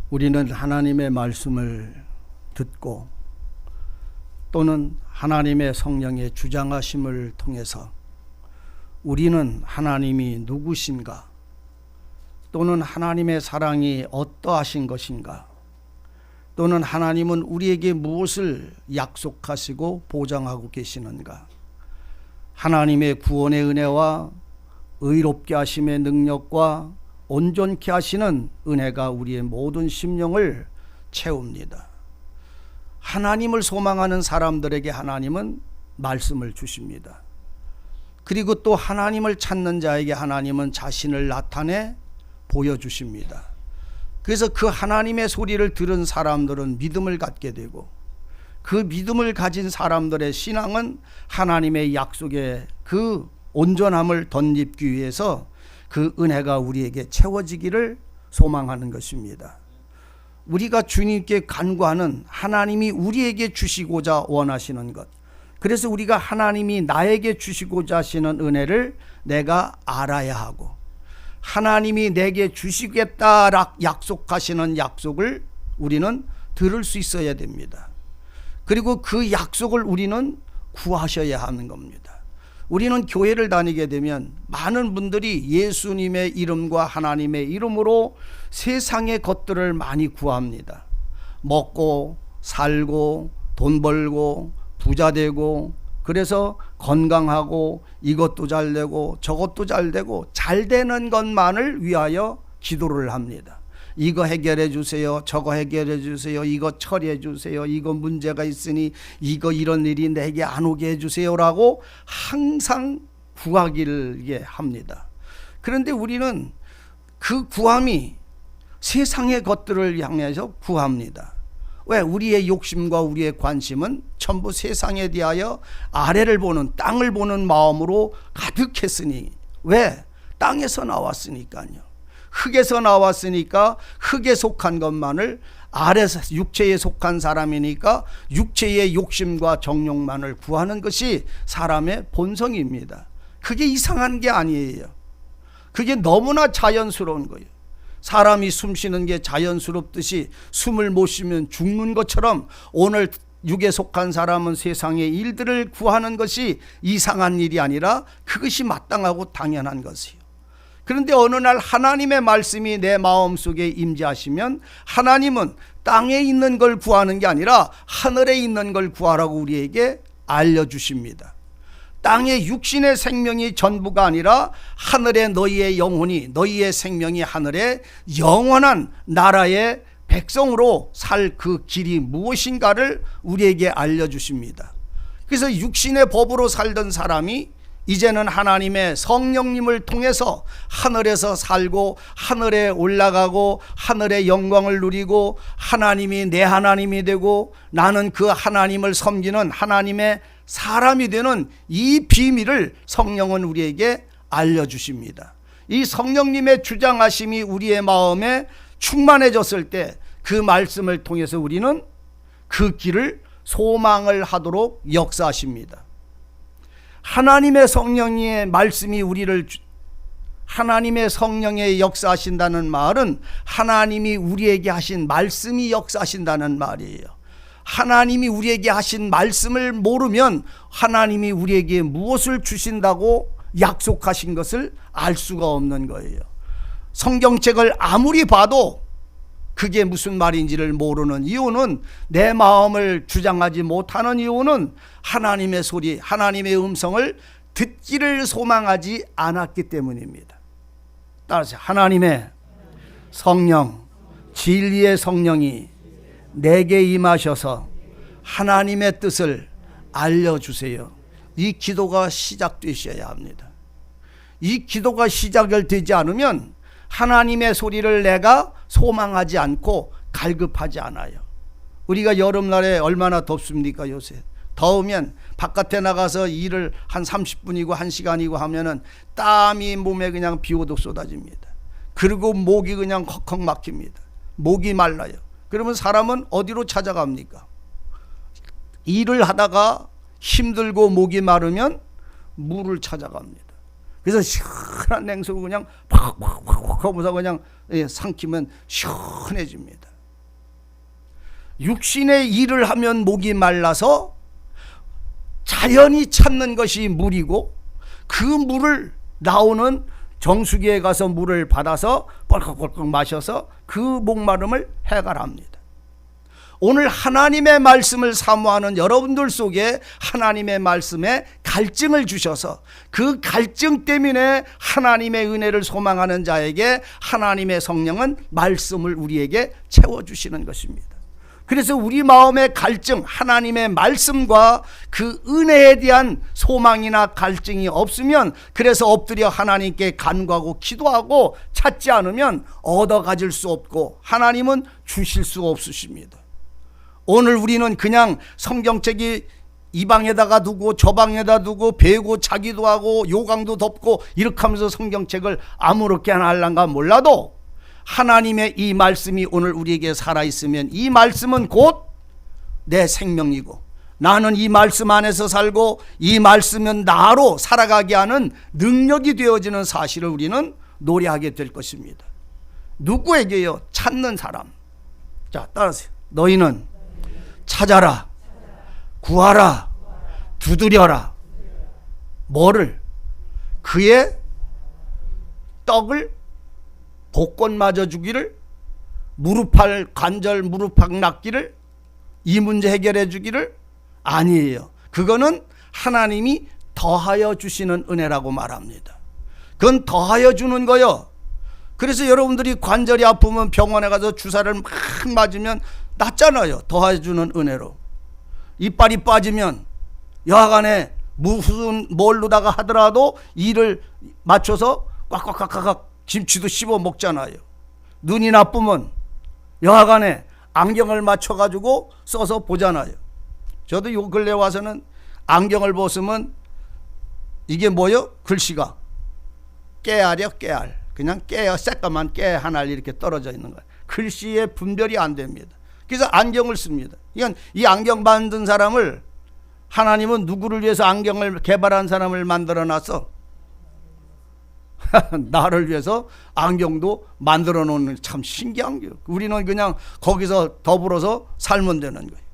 우리는 하나님의 말씀을 듣고 또는 하나님의 성령의 주장하심을 통해서 우리는 하나님이 누구신가, 또는 하나님의 사랑이 어떠하신 것인가, 또는 하나님은 우리에게 무엇을 약속하시고 보장하고 계시는가, 하나님의 구원의 은혜와 의롭게 하심의 능력과 온전케 하시는 은혜가 우리의 모든 심령을 채웁니다. 하나님을 소망하는 사람들에게 하나님은 말씀을 주십니다. 그리고 또 하나님을 찾는 자에게 하나님은 자신을 나타내 보여주십니다. 그래서 그 하나님의 소리를 들은 사람들은 믿음을 갖게 되고, 그 믿음을 가진 사람들의 신앙은 하나님의 약속의 그 온전함을 덧입기 위해서 그 은혜가 우리에게 채워지기를 소망하는 것입니다. 우리가 주님께 간구하는 하나님이 우리에게 주시고자 원하시는 것, 그래서 우리가 하나님이 나에게 주시고자 하시는 은혜를 내가 알아야 하고, 하나님이 내게 주시겠다 약속하시는 약속을 우리는 들을 수 있어야 됩니다. 그리고 그 약속을 우리는 구하셔야 하는 겁니다. 우리는 교회를 다니게 되면 많은 분들이 예수님의 이름과 하나님의 이름으로 세상의 것들을 많이 구합니다. 먹고 살고 돈 벌고 부자 되고, 그래서 건강하고 이것도 잘 되고 저것도 잘 되고 잘 되는 것만을 위하여 기도를 합니다. 이거 해결해 주세요, 저거 해결해 주세요, 이거 처리해 주세요, 이거 문제가 있으니 이거 이런 일이 내게 안 오게 해주세요라고 항상 구하기를 합니다. 그런데 우리는 그 구함이 세상의 것들을 향해서 구합니다. 왜? 우리의 욕심과 우리의 관심은 전부 세상에 대하여 아래를 보는, 땅을 보는 마음으로 가득했으니. 왜? 땅에서 나왔으니까요. 흙에서 나왔으니까 흙에 속한 것만을, 아래서 육체에 속한 사람이니까 육체의 욕심과 정욕만을 구하는 것이 사람의 본성입니다. 그게 이상한 게 아니에요. 그게 너무나 자연스러운 거예요. 사람이 숨 쉬는 게 자연스럽듯이 숨을 못 쉬면 죽는 것처럼 오늘 육에 속한 사람은 세상의 일들을 구하는 것이 이상한 일이 아니라 그것이 마땅하고 당연한 것이에요. 그런데 어느 날 하나님의 말씀이 내 마음속에 임재하시면 하나님은 땅에 있는 걸 구하는 게 아니라 하늘에 있는 걸 구하라고 우리에게 알려주십니다. 땅의 육신의 생명이 전부가 아니라 하늘에 너희의 영혼이, 너희의 생명이 하늘에 영원한 나라의 백성으로 살 그 길이 무엇인가를 우리에게 알려주십니다. 그래서 육신의 법으로 살던 사람이 이제는 하나님의 성령님을 통해서 하늘에서 살고 하늘에 올라가고 하늘의 영광을 누리고 하나님이 내 하나님이 되고 나는 그 하나님을 섬기는 하나님의 사람이 되는 이 비밀을 성령은 우리에게 알려주십니다. 이 성령님의 주장하심이 우리의 마음에 충만해졌을 때 그 말씀을 통해서 우리는 그 길을 소망을 하도록 역사하십니다. 하나님의 성령의 말씀이 우리를, 하나님의 성령의 역사하신다는 말은 하나님이 우리에게 하신 말씀이 역사하신다는 말이에요. 하나님이 우리에게 하신 말씀을 모르면 하나님이 우리에게 무엇을 주신다고 약속하신 것을 알 수가 없는 거예요. 성경책을 아무리 봐도 그게 무슨 말인지를 모르는 이유는, 내 마음을 주장하지 못하는 이유는 하나님의 소리, 하나님의 음성을 듣기를 소망하지 않았기 때문입니다. 따라서 하나님의 성령, 진리의 성령이 내게 임하셔서 하나님의 뜻을 알려주세요. 이 기도가 시작되셔야 합니다. 이 기도가 시작되지 않으면 하나님의 소리를 내가 소망하지 않고 갈급하지 않아요. 우리가 여름날에 얼마나 덥습니까? 요새 더우면 바깥에 나가서 일을 한 30분이고 1시간이고 하면은 땀이 몸에 그냥 비오듯 쏟아집니다. 그리고 목이 그냥 컥컥 막힙니다. 목이 말라요. 그러면 사람은 어디로 찾아갑니까? 일을 하다가 힘들고 목이 마르면 물을 찾아갑니다. 그래서 시원한 냉수를 그냥 팍팍팍 하면서 그냥 삼키면 시원해집니다. 육신의 일을 하면 목이 말라서 자연히 찾는 것이 물이고, 그 물을 나오는 정수기에 가서 물을 받아서 뻘컥뻘컥 마셔서 그 목마름을 해결합니다. 오늘 하나님의 말씀을 사모하는 여러분들 속에 하나님의 말씀에 갈증을 주셔서 그 갈증 때문에 하나님의 은혜를 소망하는 자에게 하나님의 성령은 말씀을 우리에게 채워주시는 것입니다. 그래서 우리 마음의 갈증, 하나님의 말씀과 그 은혜에 대한 소망이나 갈증이 없으면, 그래서 엎드려 하나님께 간구하고 기도하고 찾지 않으면 얻어 가질 수 없고 하나님은 주실 수 없으십니다. 오늘 우리는 그냥 성경책이 이 방에다가 두고 저 방에다 두고 배우고 자기도 하고 요강도 덮고 이렇게 하면서 성경책을 아무렇게나 할란가 몰라도 하나님의 이 말씀이 오늘 우리에게 살아있으면 이 말씀은 곧 내 생명이고 나는 이 말씀 안에서 살고 이 말씀은 나로 살아가게 하는 능력이 되어지는 사실을 우리는 노래하게 될 것입니다. 누구에게요? 찾는 사람. 자, 따라하세요. 너희는 찾아라, 구하라, 두드려라. 뭐를? 그의 떡을 복권 맞아 주기를, 무릎팍 관절 무릎팍 낫기를, 이 문제 해결해 주기를? 아니에요. 그거는 하나님이 더하여 주시는 은혜라고 말합니다. 그건 더하여 주는 거요. 그래서 여러분들이 관절이 아프면 병원에 가서 주사를 막 맞으면 낫잖아요. 더하여 주는 은혜로. 이빨이 빠지면 여하간에 무슨 뭘로다가 하더라도 이를 맞춰서 꽉꽉꽉꽉 김치도 씹어 먹잖아요. 눈이 나쁘면 여하간에 안경을 맞춰가지고 써서 보잖아요. 저도 요 근래 와서는 안경을 벗으면 이게 뭐요? 글씨가 깨알이요, 깨알. 그냥 깨요, 새까만 깨 하나 이렇게 떨어져 있는 거예요. 글씨의 분별이 안 됩니다. 그래서 안경을 씁니다. 그러니까 이 안경 만든 사람을, 하나님은 누구를 위해서 안경을 개발한 사람을 만들어 놨어? 나를 위해서 안경도 만들어 놓는, 참 신기한 거예요. 우리는 그냥 거기서 더불어서 살면 되는 거예요.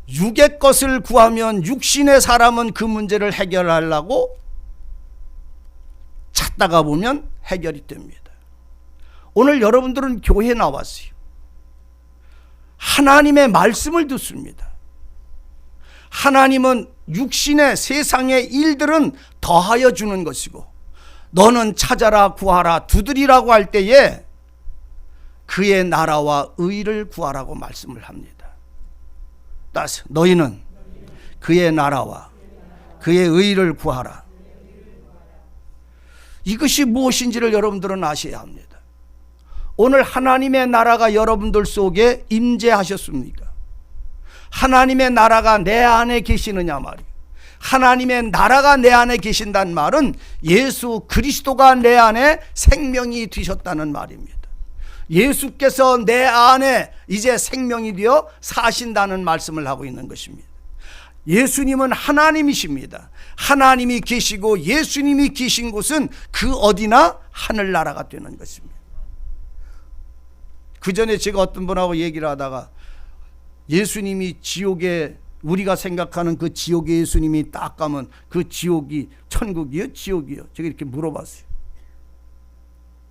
육의 것을 구하면 육신의 사람은 그 문제를 해결하려고 찾다가 보면 해결이 됩니다. 오늘 여러분들은 교회에 나왔어요. 하나님의 말씀을 듣습니다. 하나님은 육신의 세상의 일들은 더하여 주는 것이고, 너는 찾아라, 구하라, 두드리라고 할 때에 그의 나라와 의를 구하라고 말씀을 합니다. 따라서 너희는 그의 나라와 그의 의를 구하라. 이것이 무엇인지를 여러분들은 아셔야 합니다. 오늘 하나님의 나라가 여러분들 속에 임재하셨습니까? 하나님의 나라가 내 안에 계시느냐 말이에요. 하나님의 나라가 내 안에 계신다는 말은 예수 그리스도가 내 안에 생명이 되셨다는 말입니다. 예수께서 내 안에 이제 생명이 되어 사신다는 말씀을 하고 있는 것입니다. 예수님은 하나님이십니다. 하나님이 계시고 예수님이 계신 곳은 그 어디나 하늘나라가 되는 것입니다. 그 전에 제가 어떤 분하고 얘기를 하다가, 예수님이 지옥에, 우리가 생각하는 그 지옥에 예수님이 딱 가면 그 지옥이 천국이요, 지옥이요? 제가 이렇게 물어봤어요.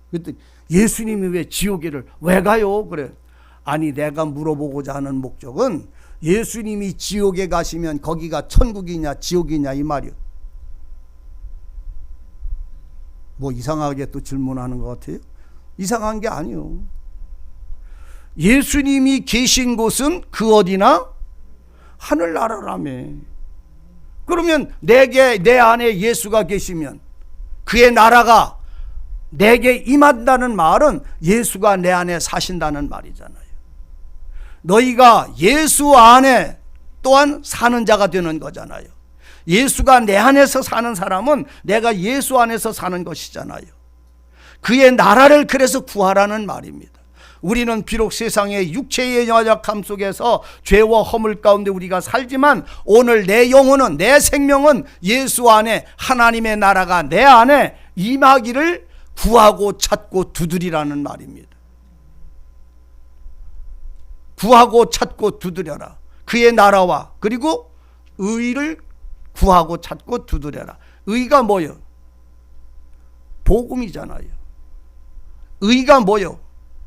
그랬더니 예수님이 왜 지옥에를 왜 가요? 그래. 아니, 내가 물어보고자 하는 목적은 예수님이 지옥에 가시면 거기가 천국이냐 지옥이냐 이 말이요. 뭐 이상하게 또 질문하는 것 같아요. 이상한 게 아니요. 예수님이 계신 곳은 그 어디나 하늘나라라며. 그러면 내 안에 예수가 계시면 그의 나라가 내게 임한다는 말은 예수가 내 안에 사신다는 말이잖아요. 너희가 예수 안에 또한 사는 자가 되는 거잖아요. 예수가 내 안에서 사는 사람은 내가 예수 안에서 사는 것이잖아요. 그의 나라를 그래서 구하라는 말입니다. 우리는 비록 세상의 육체의 연약함 속에서 죄와 허물 가운데 우리가 살지만, 오늘 내 영혼은, 내 생명은 예수 안에 하나님의 나라가 내 안에 임하기를 구하고 찾고 두드리라는 말입니다. 구하고 찾고 두드려라. 그의 나라와 그리고 의를 구하고 찾고 두드려라. 의가 뭐요? 복음이잖아요. 의가 뭐요?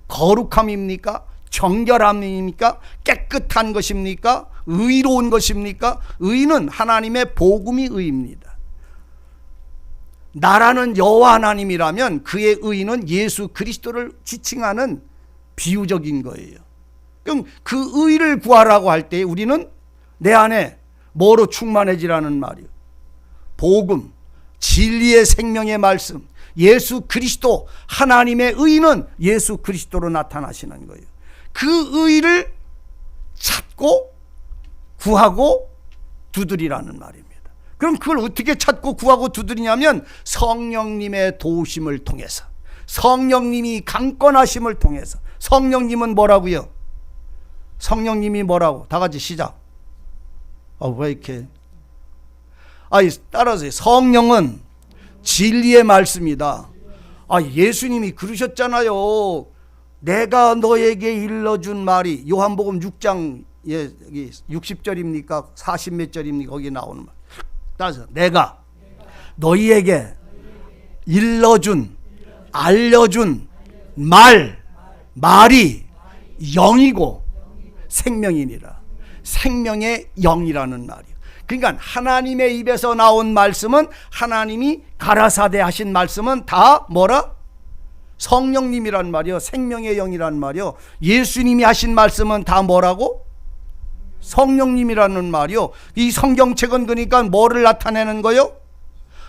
거룩함입니까? 정결함입니까? 깨끗한 것입니까? 의로운 것입니까? 의는 하나님의 복음이 의입니다. 나라는 여호와 하나님이라면 그의 의는 예수 그리스도를 지칭하는 비유적인 거예요. 그럼 그 의를 구하라고 할 때 우리는 내 안에 뭐로 충만해지라는 말이요? 복음, 진리의 생명의 말씀, 예수 그리스도, 하나님의 의는 예수 그리스도로 나타나시는 거예요. 그 의를 찾고 구하고 두드리라는 말입니다. 그럼 그걸 어떻게 찾고 구하고 두드리냐면 성령님의 도우심을 통해서, 성령님이 강권하심을 통해서. 성령님은 뭐라고요? 성령님이 뭐라고? 다 같이 시작. 왜 이렇게? 따라서 성령은 진리의 말씀이다. 예수님이 그러셨잖아요. 내가 너에게 일러준 말이, 요한복음 6장 60절입니까? 40 몇 절입니까? 거기 나오는 말. 따라서 내가 너희에게 일러준, 알려준 말이 영이고 생명이니라. 생명의 영이라는 말이에요. 그러니까 하나님의 입에서 나온 말씀은, 하나님이 가라사대 하신 말씀은 다 뭐라? 성령님이란 말이요. 생명의 영이란 말이요. 예수님이 하신 말씀은 다 뭐라고? 성령님이라는 말이요. 이 성경책은 그러니까 뭐를 나타내는 거요?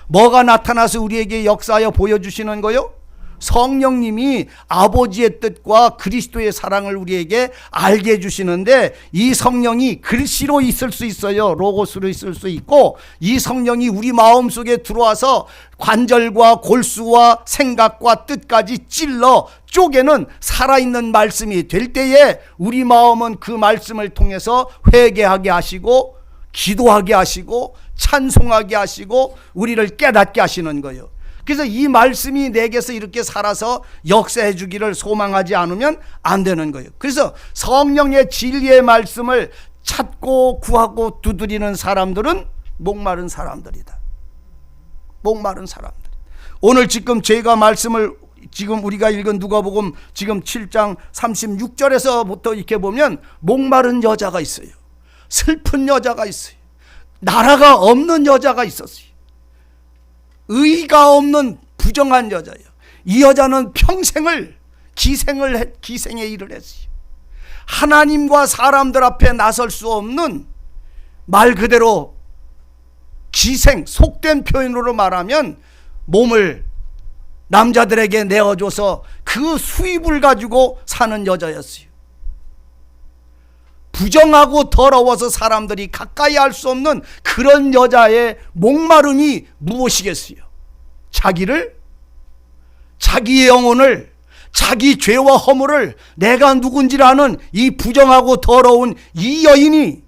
뭐가 나타나서 우리에게 역사하여 보여주시는 거요? 성령님이 아버지의 뜻과 그리스도의 사랑을 우리에게 알게 해주시는데, 이 성령이 글씨로 있을 수 있어요. 로고스로 있을 수 있고, 이 성령이 우리 마음속에 들어와서 관절과 골수와 생각과 뜻까지 찔러 쪼개는 살아있는 말씀이 될 때에 우리 마음은 그 말씀을 통해서 회개하게 하시고, 기도하게 하시고, 찬송하게 하시고, 우리를 깨닫게 하시는 거예요. 그래서 이 말씀이 내게서 이렇게 살아서 역사해 주기를 소망하지 않으면 안 되는 거예요. 그래서 성령의 진리의 말씀을 찾고 구하고 두드리는 사람들은 목마른 사람들이다. 목마른 사람들. 오늘 지금 제가 말씀을, 지금 우리가 읽은 누가복음 지금 7장 36절에서부터 이렇게 보면 목마른 여자가 있어요. 슬픈 여자가 있어요. 나라가 없는 여자가 있었어요. 의가 없는 부정한 여자예요. 이 여자는 평생을 기생의 일을 했어요. 하나님과 사람들 앞에 나설 수 없는, 말 그대로 기생, 속된 표현으로 말하면 몸을 남자들에게 내어줘서 그 수입을 가지고 사는 여자였어요. 부정하고 더러워서 사람들이 가까이 할 수 없는 그런 여자의 목마름이 무엇이겠어요? 자기의 영혼을, 자기 죄와 허물을, 내가 누군지를 아는 이 부정하고 더러운 이 여인이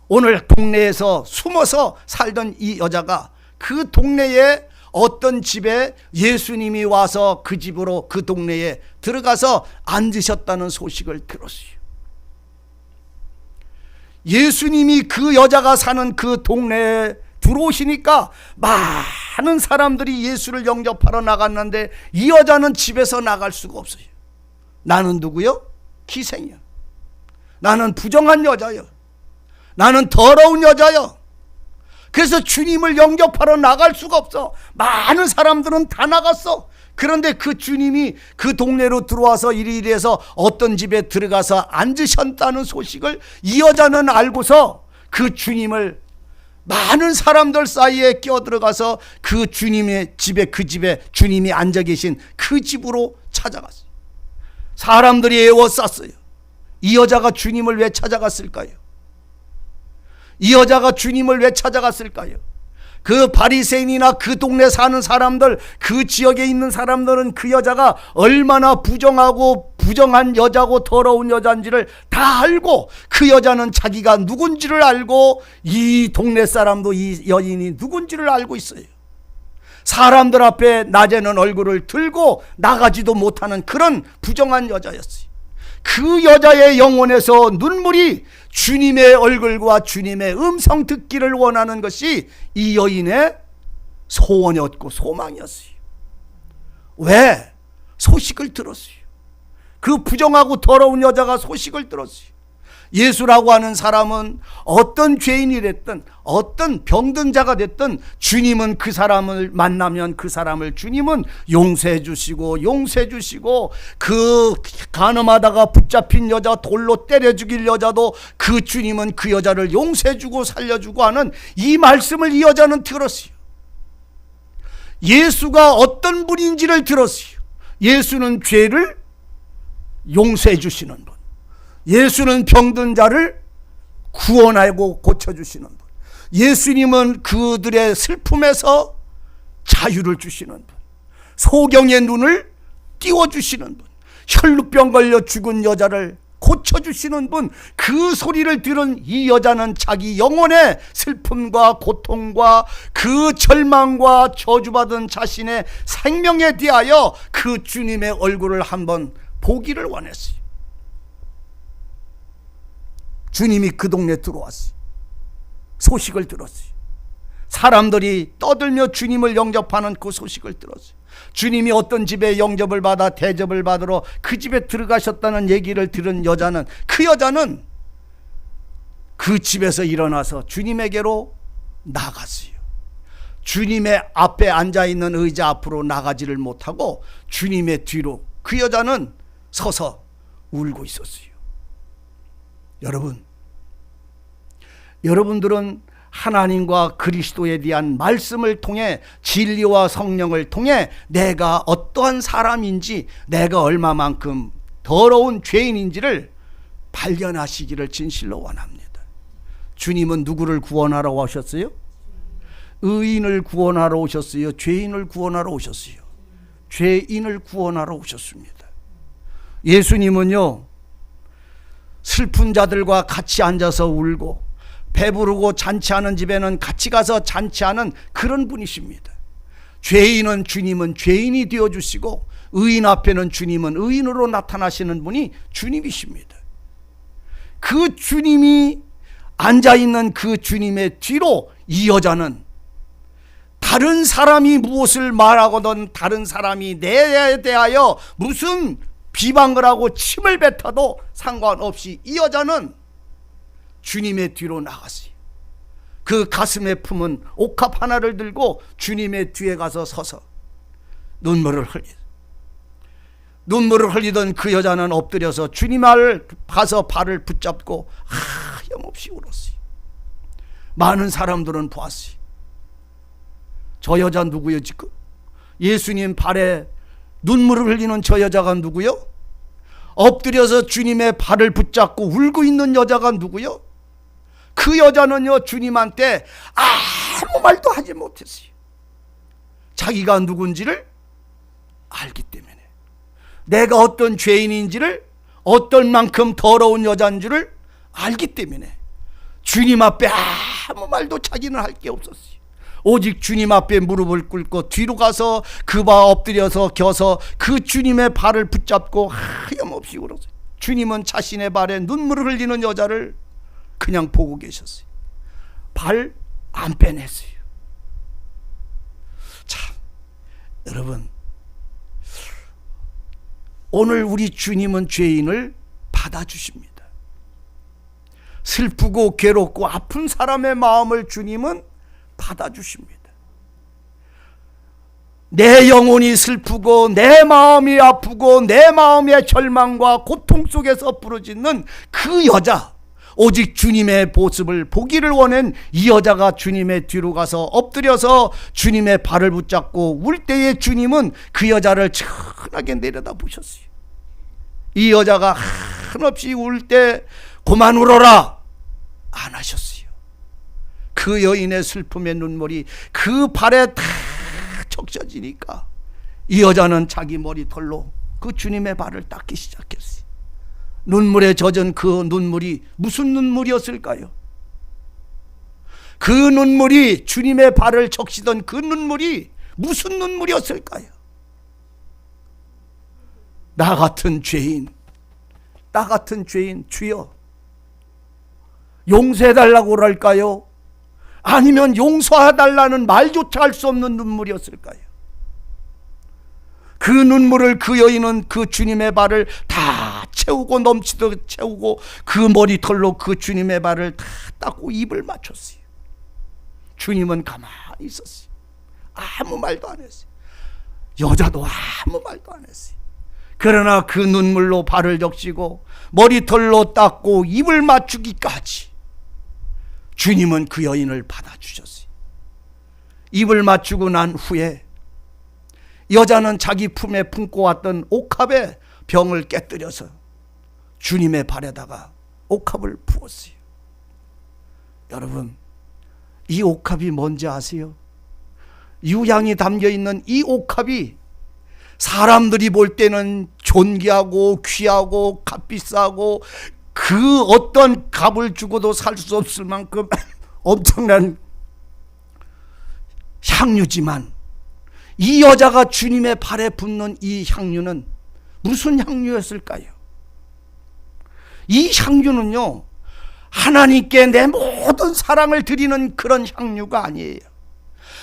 오늘 동네에서 숨어서 살던 이 여자가 그 동네에 어떤 집에 예수님이 와서 그 집으로, 그 동네에 들어가서 앉으셨다는 소식을 들었어요. 예수님이 그 여자가 사는 그 동네에 들어오시니까 많은 사람들이 예수를 영접하러 나갔는데 이 여자는 집에서 나갈 수가 없어요. 나는 누구요? 기생이요. 나는 부정한 여자요. 나는 더러운 여자요. 그래서 주님을 영접하러 나갈 수가 없어. 많은 사람들은 다 나갔어. 그런데 그 주님이 그 동네로 들어와서 이리해서 어떤 집에 들어가서 앉으셨다는 소식을 이 여자는 알고서 그 주님을, 많은 사람들 사이에 끼어들어가서 그 주님의 집에, 그 집에 주님이 앉아 계신 그 집으로 찾아갔어요. 사람들이 에워쌌어요. 이 여자가 주님을 왜 찾아갔을까요? 이 여자가 주님을 왜 찾아갔을까요? 그 바리새인이나 그 동네 사는 사람들, 그 지역에 있는 사람들은 그 여자가 얼마나 부정하고 부정한 여자고 더러운 여자인지를 다 알고, 그 여자는 자기가 누군지를 알고, 이 동네 사람도 이 여인이 누군지를 알고 있어요. 사람들 앞에 낮에는 얼굴을 들고 나가지도 못하는 그런 부정한 여자였어요. 그 여자의 영혼에서 눈물이 주님의 얼굴과 주님의 음성 듣기를 원하는 것이 이 여인의 소원이었고 소망이었어요. 왜? 소식을 들었어요. 그 부정하고 더러운 여자가 소식을 들었어요. 예수라고 하는 사람은 어떤 죄인이 됐든 어떤 병든 자가 됐든 주님은 그 사람을 만나면 그 사람을 주님은 용서해 주시고 그 간음하다가 붙잡힌 여자, 돌로 때려 죽일 여자도 그 주님은 그 여자를 용서해 주고 살려주고 하는 이 말씀을 이 여자는 들었어요. 예수가 어떤 분인지를 들었어요. 예수는 죄를 용서해 주시는 분, 예수는 병든 자를 구원하고 고쳐주시는 분, 예수님은 그들의 슬픔에서 자유를 주시는 분, 소경의 눈을 띄워주시는 분, 혈루병 걸려 죽은 여자를 고쳐주시는 분. 그 소리를 들은 이 여자는 자기 영혼의 슬픔과 고통과 그 절망과 저주받은 자신의 생명에 대하여 그 주님의 얼굴을 한번 보기를 원했어요. 주님이 그 동네 들어왔어요. 소식을 들었어요. 사람들이 떠들며 주님을 영접하는 그 소식을 들었어요. 주님이 어떤 집에 영접을 받아 대접을 받으러 그 집에 들어가셨다는 얘기를 들은 여자는, 그 여자는 그 집에서 일어나서 주님에게로 나갔어요. 주님의 앞에 앉아있는 의자 앞으로 나가지를 못하고 주님의 뒤로 그 여자는 서서 울고 있었어요. 여러분들은 하나님과 그리스도에 대한 말씀을 통해, 진리와 성령을 통해 내가 어떠한 사람인지, 내가 얼마만큼 더러운 죄인인지를 발견하시기를 진실로 원합니다. 주님은 누구를 구원하러 오셨어요? 의인을 구원하러 오셨어요? 죄인을 구원하러 오셨어요? 죄인을 구원하러 오셨습니다. 예수님은요, 슬픈 자들과 같이 앉아서 울고 배부르고 잔치하는 집에는 같이 가서 잔치하는 그런 분이십니다. 죄인은 주님은 죄인이 되어주시고 의인 앞에는 주님은 의인으로 나타나시는 분이 주님이십니다. 그 주님이 앉아있는 그 주님의 뒤로 이 여자는 다른 사람이 무엇을 말하거든, 다른 사람이 내에 대하여 무슨 비방을 하고 침을 뱉어도 상관없이 이 여자는 주님의 뒤로 나갔어요. 그 가슴에 품은 옥합 하나를 들고 주님의 뒤에 가서 서서 눈물을 흘리던 그 여자는 엎드려서 주님 앞에 가서 발을 붙잡고 하염없이 울었어요. 많은 사람들은 보았어요. 저 여자 누구요 지금? 예수님 발에 눈물을 흘리는 저 여자가 누구요? 엎드려서 주님의 발을 붙잡고 울고 있는 여자가 누구요? 그 여자는요, 주님한테 아무 말도 하지 못했어요. 자기가 누군지를 알기 때문에, 내가 어떤 죄인인지를, 어떤 만큼 더러운 여자인지를 알기 때문에 주님 앞에 아무 말도 자기는 할 게 없었어요. 오직 주님 앞에 무릎을 꿇고 뒤로 가서 그 바 엎드려서 겨서 그 주님의 발을 붙잡고 하염없이 울었어요. 주님은 자신의 발에 눈물을 흘리는 여자를 그냥 보고 계셨어요. 발 안 빼냈어요. 참, 여러분, 오늘 우리 주님은 죄인을 받아주십니다. 슬프고 괴롭고 아픈 사람의 마음을 주님은 받아주십니다. 내 영혼이 슬프고 내 마음이 아프고 내 마음의 절망과 고통 속에서 부르짖는 그 여자, 오직 주님의 모습을 보기를 원한 이 여자가 주님의 뒤로 가서 엎드려서 주님의 발을 붙잡고 울 때에 주님은 그 여자를 천하게 내려다보셨어요. 이 여자가 한없이 울 때 그만 울어라 안 하셨어요. 그 여인의 슬픔의 눈물이 그 발에 다 적셔지니까 이 여자는 자기 머리털로 그 주님의 발을 닦기 시작했어요. 눈물에 젖은 그 눈물이 무슨 눈물이었을까요? 그 눈물이, 주님의 발을 적시던 그 눈물이 무슨 눈물이었을까요? 나 같은 죄인, 나 같은 죄인 주여 용서해달라고 그럴까요? 아니면 용서해달라는 말조차 할 수 없는 눈물이었을까요? 그 눈물을 그 여인은 그 주님의 발을 다 채우고 넘치도록 채우고 그 머리털로 그 주님의 발을 다 닦고 입을 맞췄어요. 주님은 가만히 있었어요. 아무 말도 안 했어요. 여자도 아무 말도 안 했어요. 그러나 그 눈물로 발을 적시고 머리털로 닦고 입을 맞추기까지 주님은 그 여인을 받아주셨어요. 입을 맞추고 난 후에 여자는 자기 품에 품고 왔던 옥합의 병을 깨뜨려서 주님의 발에다가 옥합을 부었어요. 여러분, 이 옥합이 뭔지 아세요? 유향이 담겨있는 이 옥합이 사람들이 볼 때는 존귀하고 귀하고 값비싸고 그 어떤 값을 주고도 살 수 없을 만큼 엄청난 향유지만 이 여자가 주님의 발에 붓는 이 향유는 무슨 향유였을까요? 이 향유는요, 하나님께 내 모든 사랑을 드리는 그런 향유가 아니에요.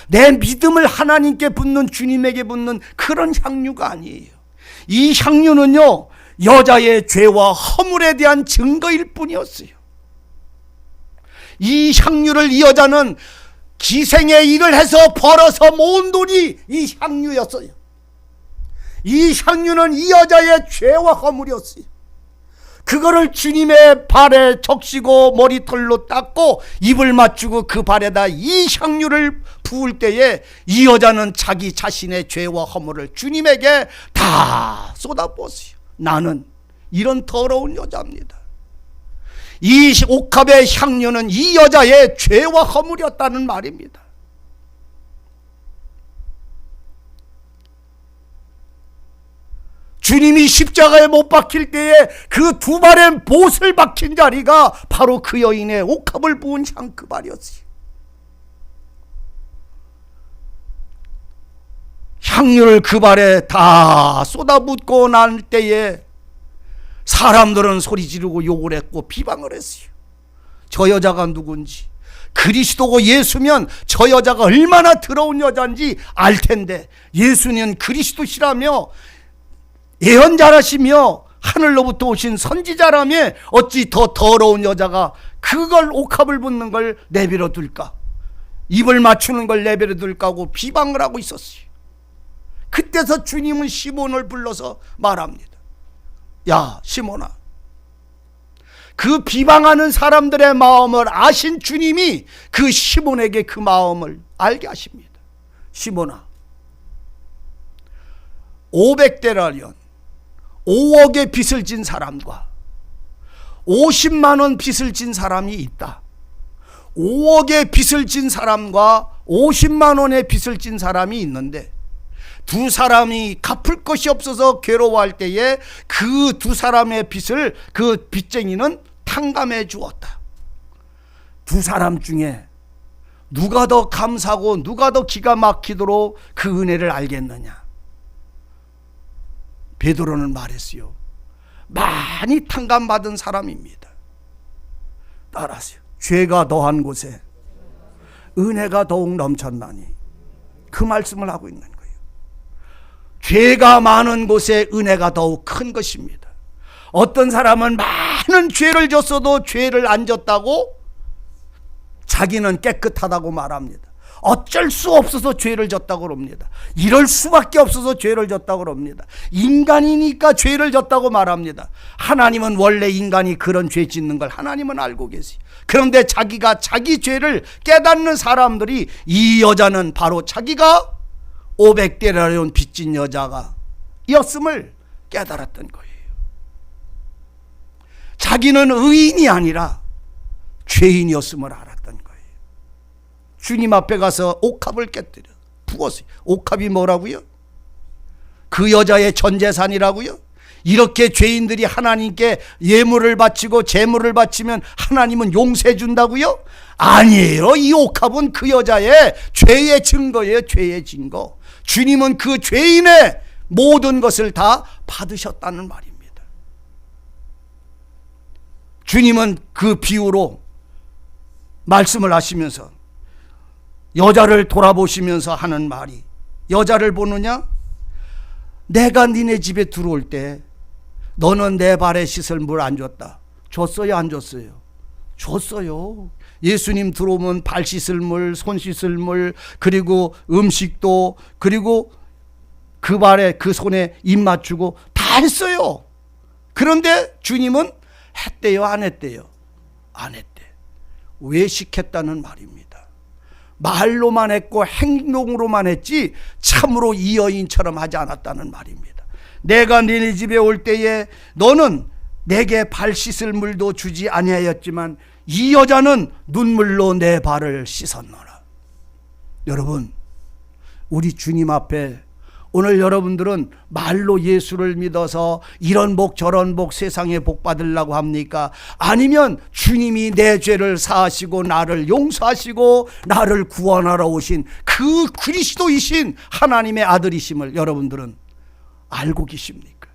내 믿음을 하나님께 붓는, 주님에게 붓는 그런 향유가 아니에요. 이 향유는요, 여자의 죄와 허물에 대한 증거일 뿐이었어요. 이 향유를 이 여자는 기생의 일을 해서 벌어서 모은 돈이 이 향유였어요. 이 향유는 이 여자의 죄와 허물이었어요. 그거를 주님의 발에 적시고 머리털로 닦고 입을 맞추고 그 발에다 이 향유를 부을 때에 이 여자는 자기 자신의 죄와 허물을 주님에게 다 쏟아부었어요. 나는 이런 더러운 여자입니다. 이 옥합의 향유는 이 여자의 죄와 허물이었다는 말입니다. 주님이 십자가에 못 박힐 때에 그 두 발에 못을 박힌 자리가 바로 그 여인의 옥합을 부은 향 그 발이었어요. 향유를 그 발에 다 쏟아붓고 난 때에 사람들은 소리 지르고 욕을 했고 비방을 했어요. 저 여자가 누군지, 그리스도고 예수면 저 여자가 얼마나 더러운 여자인지 알 텐데, 예수는 그리스도시라며 예언자라시며 하늘로부터 오신 선지자라며 어찌 더 더러운 여자가 그걸 옥합을 붓는 걸 내버려 둘까, 입을 맞추는 걸 내버려 둘까 하고 비방을 하고 있었어요. 그때서 주님은 시몬을 불러서 말합니다. 야, 시몬아, 그 비방하는 사람들의 마음을 아신 주님이 그 시몬에게 그 마음을 알게 하십니다. 시몬아, 500데나리온 5억의 빚을 진 사람과 50만 원 빚을 진 사람이 있다. 5억의 빚을 진 사람과 50만 원의 빚을 진 사람이 있는데, 두 사람이 갚을 것이 없어서 괴로워할 때에 그 두 사람의 빚을 그 빚쟁이는 탕감해 주었다. 두 사람 중에 누가 더 감사하고 누가 더 기가 막히도록 그 은혜를 알겠느냐? 베드로는 말했어요. 많이 탕감받은 사람입니다. 따라하세요. 죄가 더한 곳에 은혜가 더욱 넘쳤나니, 그 말씀을 하고 있는 거예요. 죄가 많은 곳에 은혜가 더욱 큰 것입니다. 어떤 사람은 많은 죄를 졌어도 죄를 안 졌다고 자기는 깨끗하다고 말합니다. 어쩔 수 없어서 죄를 졌다고 그럽니다. 이럴 수밖에 없어서 죄를 졌다고 그럽니다. 인간이니까 죄를 졌다고 말합니다. 하나님은 원래 인간이 그런 죄 짓는 걸 하나님은 알고 계세요. 그런데 자기가 자기 죄를 깨닫는 사람들이, 이 여자는 바로 자기가 500데나리온 빚진 여자가 였음을 깨달았던 거예요. 자기는 의인이 아니라 죄인이었음을 알았던 거예요. 주님 앞에 가서 옥합을 깨뜨려 부었어요. 옥합이 뭐라고요? 그 여자의 전 재산이라고요? 이렇게 죄인들이 하나님께 예물을 바치고 제물을 바치면 하나님은 용서해 준다고요? 아니에요. 이 옥합은 그 여자의 죄의 증거예요. 죄의 증거. 주님은 그 죄인의 모든 것을 다 받으셨다는 말입니다. 주님은 그 비유로 말씀을 하시면서 여자를 돌아보시면서 하는 말이, 여자를 보느냐? 내가 니네 집에 들어올 때 너는 내 발에 씻을 물 안 줬다. 줬어요, 안 줬어요? 줬어요. 예수님 들어오면 발 씻을 물, 손 씻을 물, 그리고 음식도, 그리고 그 발에 그 손에 입 맞추고 다 했어요. 그런데 주님은 했대요, 안 했대요? 안 했대. 왜 시켰다는 말입니다. 말로만 했고 행동으로만 했지 참으로 이 여인처럼 하지 않았다는 말입니다. 내가 너네 집에 올 때에 너는 내게 발 씻을 물도 주지 아니하였지만 이 여자는 눈물로 내 발을 씻었노라. 여러분, 우리 주님 앞에 오늘 여러분들은 말로 예수를 믿어서 이런 복 저런 복 세상에 복 받으려고 합니까? 아니면 주님이 내 죄를 사하시고 나를 용서하시고 나를 구원하러 오신 그 그리스도이신 하나님의 아들이심을 여러분들은 알고 계십니까?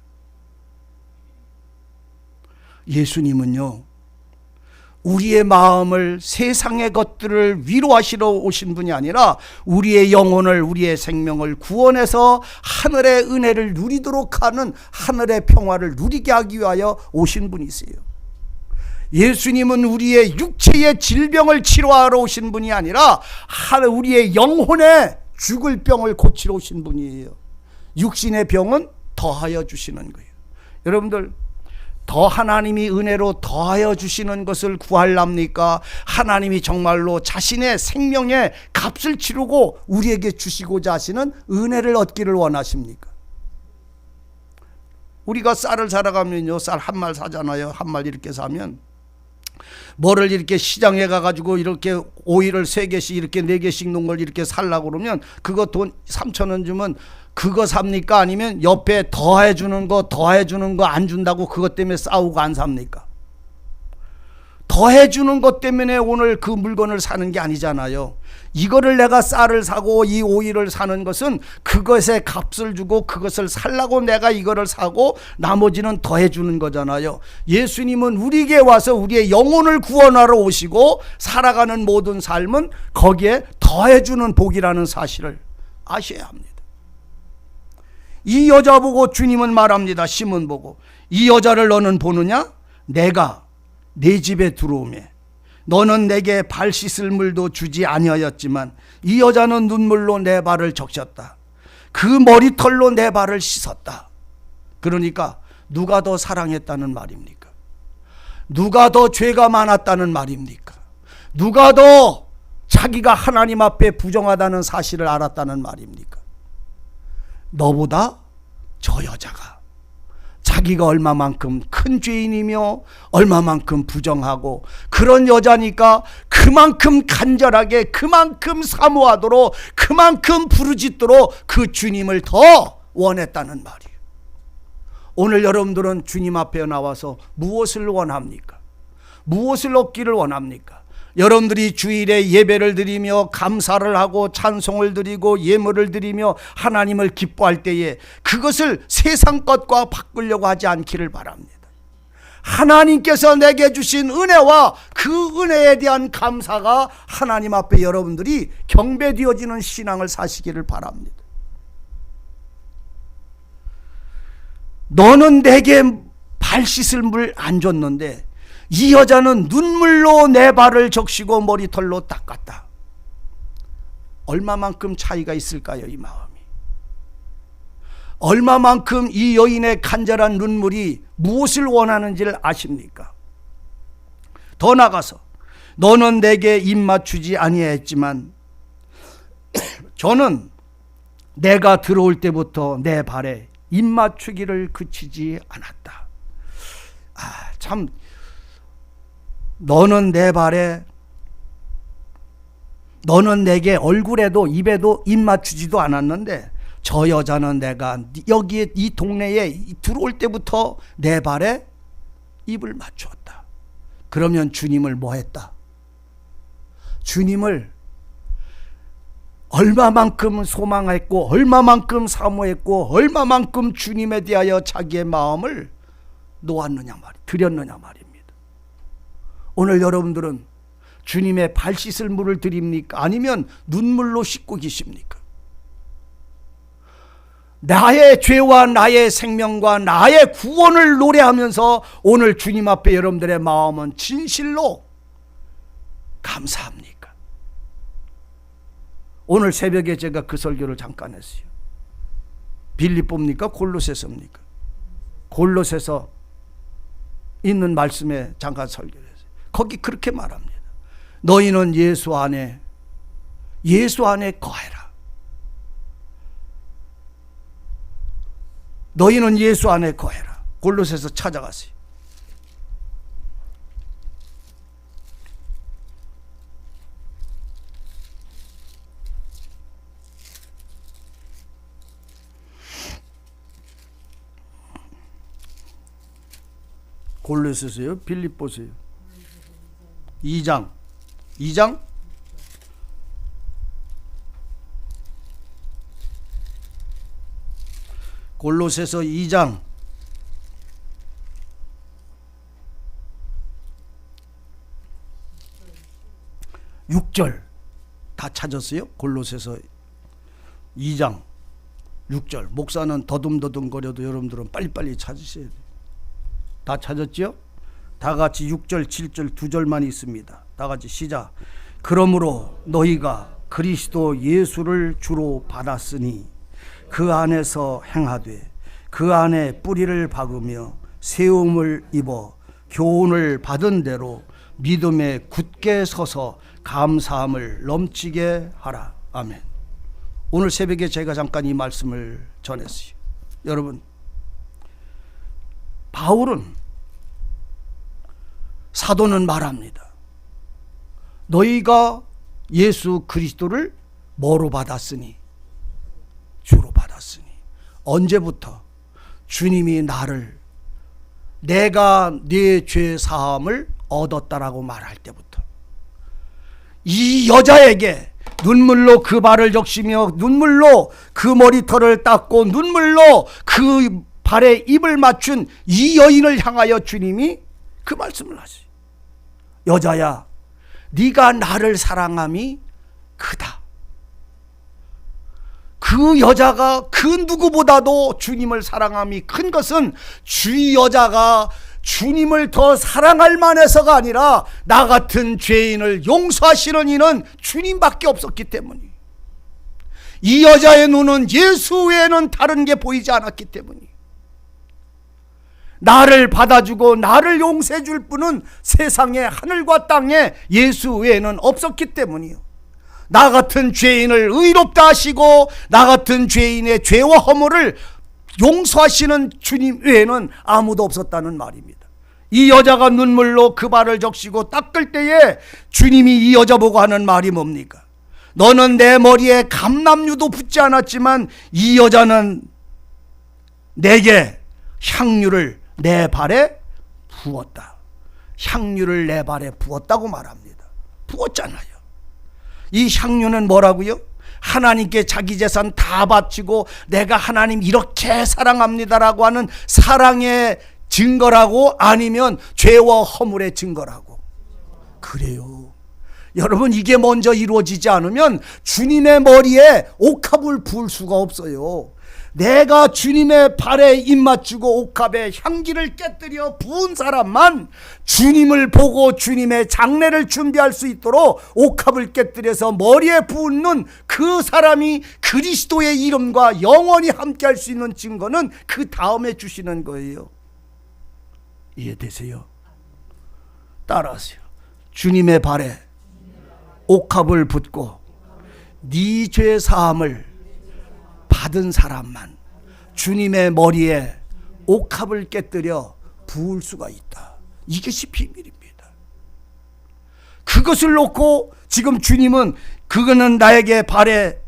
예수님은요, 우리의 마음을, 세상의 것들을 위로하시러 오신 분이 아니라 우리의 영혼을, 우리의 생명을 구원해서 하늘의 은혜를 누리도록 하는, 하늘의 평화를 누리게 하기 위하여 오신 분이세요. 예수님은 우리의 육체의 질병을 치료하러 오신 분이 아니라 우리의 영혼의 죽을 병을 고치러 오신 분이에요. 육신의 병은 더하여 주시는 거예요. 여러분들, 더 하나님이 은혜로 더하여 주시는 것을 구할랍니까? 하나님이 정말로 자신의 생명의 값을 치르고 우리에게 주시고자 하시는 은혜를 얻기를 원하십니까? 우리가 쌀을 사러 가면요, 쌀 한 말 사잖아요. 한 말 이렇게 사면 뭐를 이렇게 시장에 가가지고 이렇게 오이를 3개씩 이렇게 4개씩 놓은 걸 이렇게 살라고 그러면 그거 돈 3,000원 주면 그거 삽니까? 아니면 옆에 더해주는 거 안 준다고 그것 때문에 싸우고 안 삽니까? 더해주는 것 때문에 오늘 그 물건을 사는 게 아니잖아요. 이거를 내가 쌀을 사고 이 오이를 사는 것은 그것에 값을 주고 그것을 살라고 내가 이거를 사고 나머지는 더해주는 거잖아요. 예수님은 우리에게 와서 우리의 영혼을 구원하러 오시고 살아가는 모든 삶은 거기에 더해주는 복이라는 사실을 아셔야 합니다. 이 여자 보고 주님은 말합니다. 시몬 보고, 이 여자를 너는 보느냐? 내가 내 집에 들어오매 너는 내게 발 씻을 물도 주지 아니하였지만 이 여자는 눈물로 내 발을 적셨다. 그 머리털로 내 발을 씻었다. 그러니까 누가 더 사랑했다는 말입니까? 누가 더 죄가 많았다는 말입니까? 누가 더 자기가 하나님 앞에 부정하다는 사실을 알았다는 말입니까? 너보다 저 여자가 자기가 얼마만큼 큰 죄인이며 얼마만큼 부정하고 그런 여자니까 그만큼 간절하게, 그만큼 사모하도록, 그만큼 부르짖도록 그 주님을 더 원했다는 말이에요. 오늘 여러분들은 주님 앞에 나와서 무엇을 원합니까? 무엇을 얻기를 원합니까? 여러분들이 주일에 예배를 드리며 감사를 하고 찬송을 드리고 예물을 드리며 하나님을 기뻐할 때에 그것을 세상 것과 바꾸려고 하지 않기를 바랍니다. 하나님께서 내게 주신 은혜와 그 은혜에 대한 감사가 하나님 앞에 여러분들이 경배되어지는 신앙을 사시기를 바랍니다. 너는 내게 발 씻을 물 안 줬는데 이 여자는 눈물로 내 발을 적시고 머리털로 닦았다. 얼마만큼 차이가 있을까요? 이 마음이. 얼마만큼 이 여인의 간절한 눈물이 무엇을 원하는지를 아십니까? 더 나가서 너는 내게 입 맞추지 아니했지만 저는 내가 들어올 때부터 내 발에 입 맞추기를 그치지 않았다. 참, 너는 내 발에, 너는 내게 얼굴에도 입에도 입 맞추지도 않았는데 저 여자는 내가 여기에 이 동네에 들어올 때부터 내 발에 입을 맞추었다. 그러면 주님을 뭐 했다? 주님을 얼마만큼 소망했고 얼마만큼 사모했고 얼마만큼 주님에 대하여 자기의 마음을 놓았느냐 말이에요. 드렸느냐 말입니다. 오늘 여러분들은 주님의 발 씻을 물을 드립니까? 아니면 눈물로 씻고 계십니까? 나의 죄와 나의 생명과 나의 구원을 노래하면서 오늘 주님 앞에 여러분들의 마음은 진실로 감사합니까? 오늘 새벽에 제가 그 설교를 잠깐 했어요. 빌립보입니까? 골로새서입니까? 골로새서 있는 말씀에 잠깐 설교를 했어요. 거기 그렇게 말합니다. 너희는 예수 안에 거해라. 너희는 예수 안에 거해라. 골로새서 찾아가세요. 골로새서요? 빌립보서요? 2장 골로새서 2장 6절 다 찾았어요? 골로새서 2장 6절. 목사는 더듬더듬거려도 여러분들은 빨리빨리 찾으셔야 돼요. 다 찾았죠? 다 같이 6절 7절 2절만 있습니다. 다 같이 시작. 그러므로 너희가 그리스도 예수를 주로 받았으니 그 안에서 행하되 그 안에 뿌리를 박으며 세움을 입어 교훈을 받은 대로 믿음에 굳게 서서 감사함을 넘치게 하라. 아멘. 오늘 새벽에 제가 잠깐 이 말씀을 전했어요. 여러분, 바울은 사도는 말합니다. 너희가 예수 그리스도를 뭐로 받았으니? 주로 받았으니. 언제부터? 주님이 내가 네 죄 사함을 얻었다라고 말할 때부터. 이 여자에게 눈물로 그 발을 적시며 눈물로 그 머리털을 닦고 눈물로 그 발에 입을 맞춘 이 여인을 향하여 주님이 그 말씀을 하세요. 여자야, 네가 나를 사랑함이 크다. 그 여자가 그 누구보다도 주님을 사랑함이 큰 것은 이 여자가 주님을 더 사랑할 만해서가 아니라 나 같은 죄인을 용서하시는 이는 주님밖에 없었기 때문이에요. 이 여자의 눈은 예수 외에는 다른 게 보이지 않았기 때문이에요. 나를 받아주고 나를 용서해 줄 분은 세상에 하늘과 땅에 예수 외에는 없었기 때문이요. 나 같은 죄인을 의롭다 하시고 나 같은 죄인의 죄와 허물을 용서하시는 주님 외에는 아무도 없었다는 말입니다. 이 여자가 눈물로 그 발을 적시고 닦을 때에 주님이 이 여자 보고 하는 말이 뭡니까? 너는 내 머리에 감람류도 붙지 않았지만 이 여자는 내게 향유를 내 발에 부었다. 향유를 내 발에 부었다고 말합니다. 부었잖아요. 이 향유는 뭐라고요? 하나님께 자기 재산 다 바치고 내가 하나님 이렇게 사랑합니다라고 하는 사랑의 증거라고, 아니면 죄와 허물의 증거라고. 그래요. 여러분, 이게 먼저 이루어지지 않으면 주님의 머리에 옥합을 부을 수가 없어요. 내가 주님의 발에 입 맞추고 옥합에 향기를 깨뜨려 부은 사람만 주님을 보고 주님의 장례를 준비할 수 있도록 옥합을 깨뜨려서 머리에 부은 그 사람이 그리스도의 이름과 영원히 함께할 수 있는 증거는 그 다음에 주시는 거예요. 이해되세요? 따라하세요. 주님의 발에 옥합을 붓고 네 죄 사함을 받은 사람만 주님의 머리에 옥합을 깨뜨려 부을 수가 있다. 이것이 비밀입니다. 그것을 놓고 지금 주님은 그거는 나에게 발에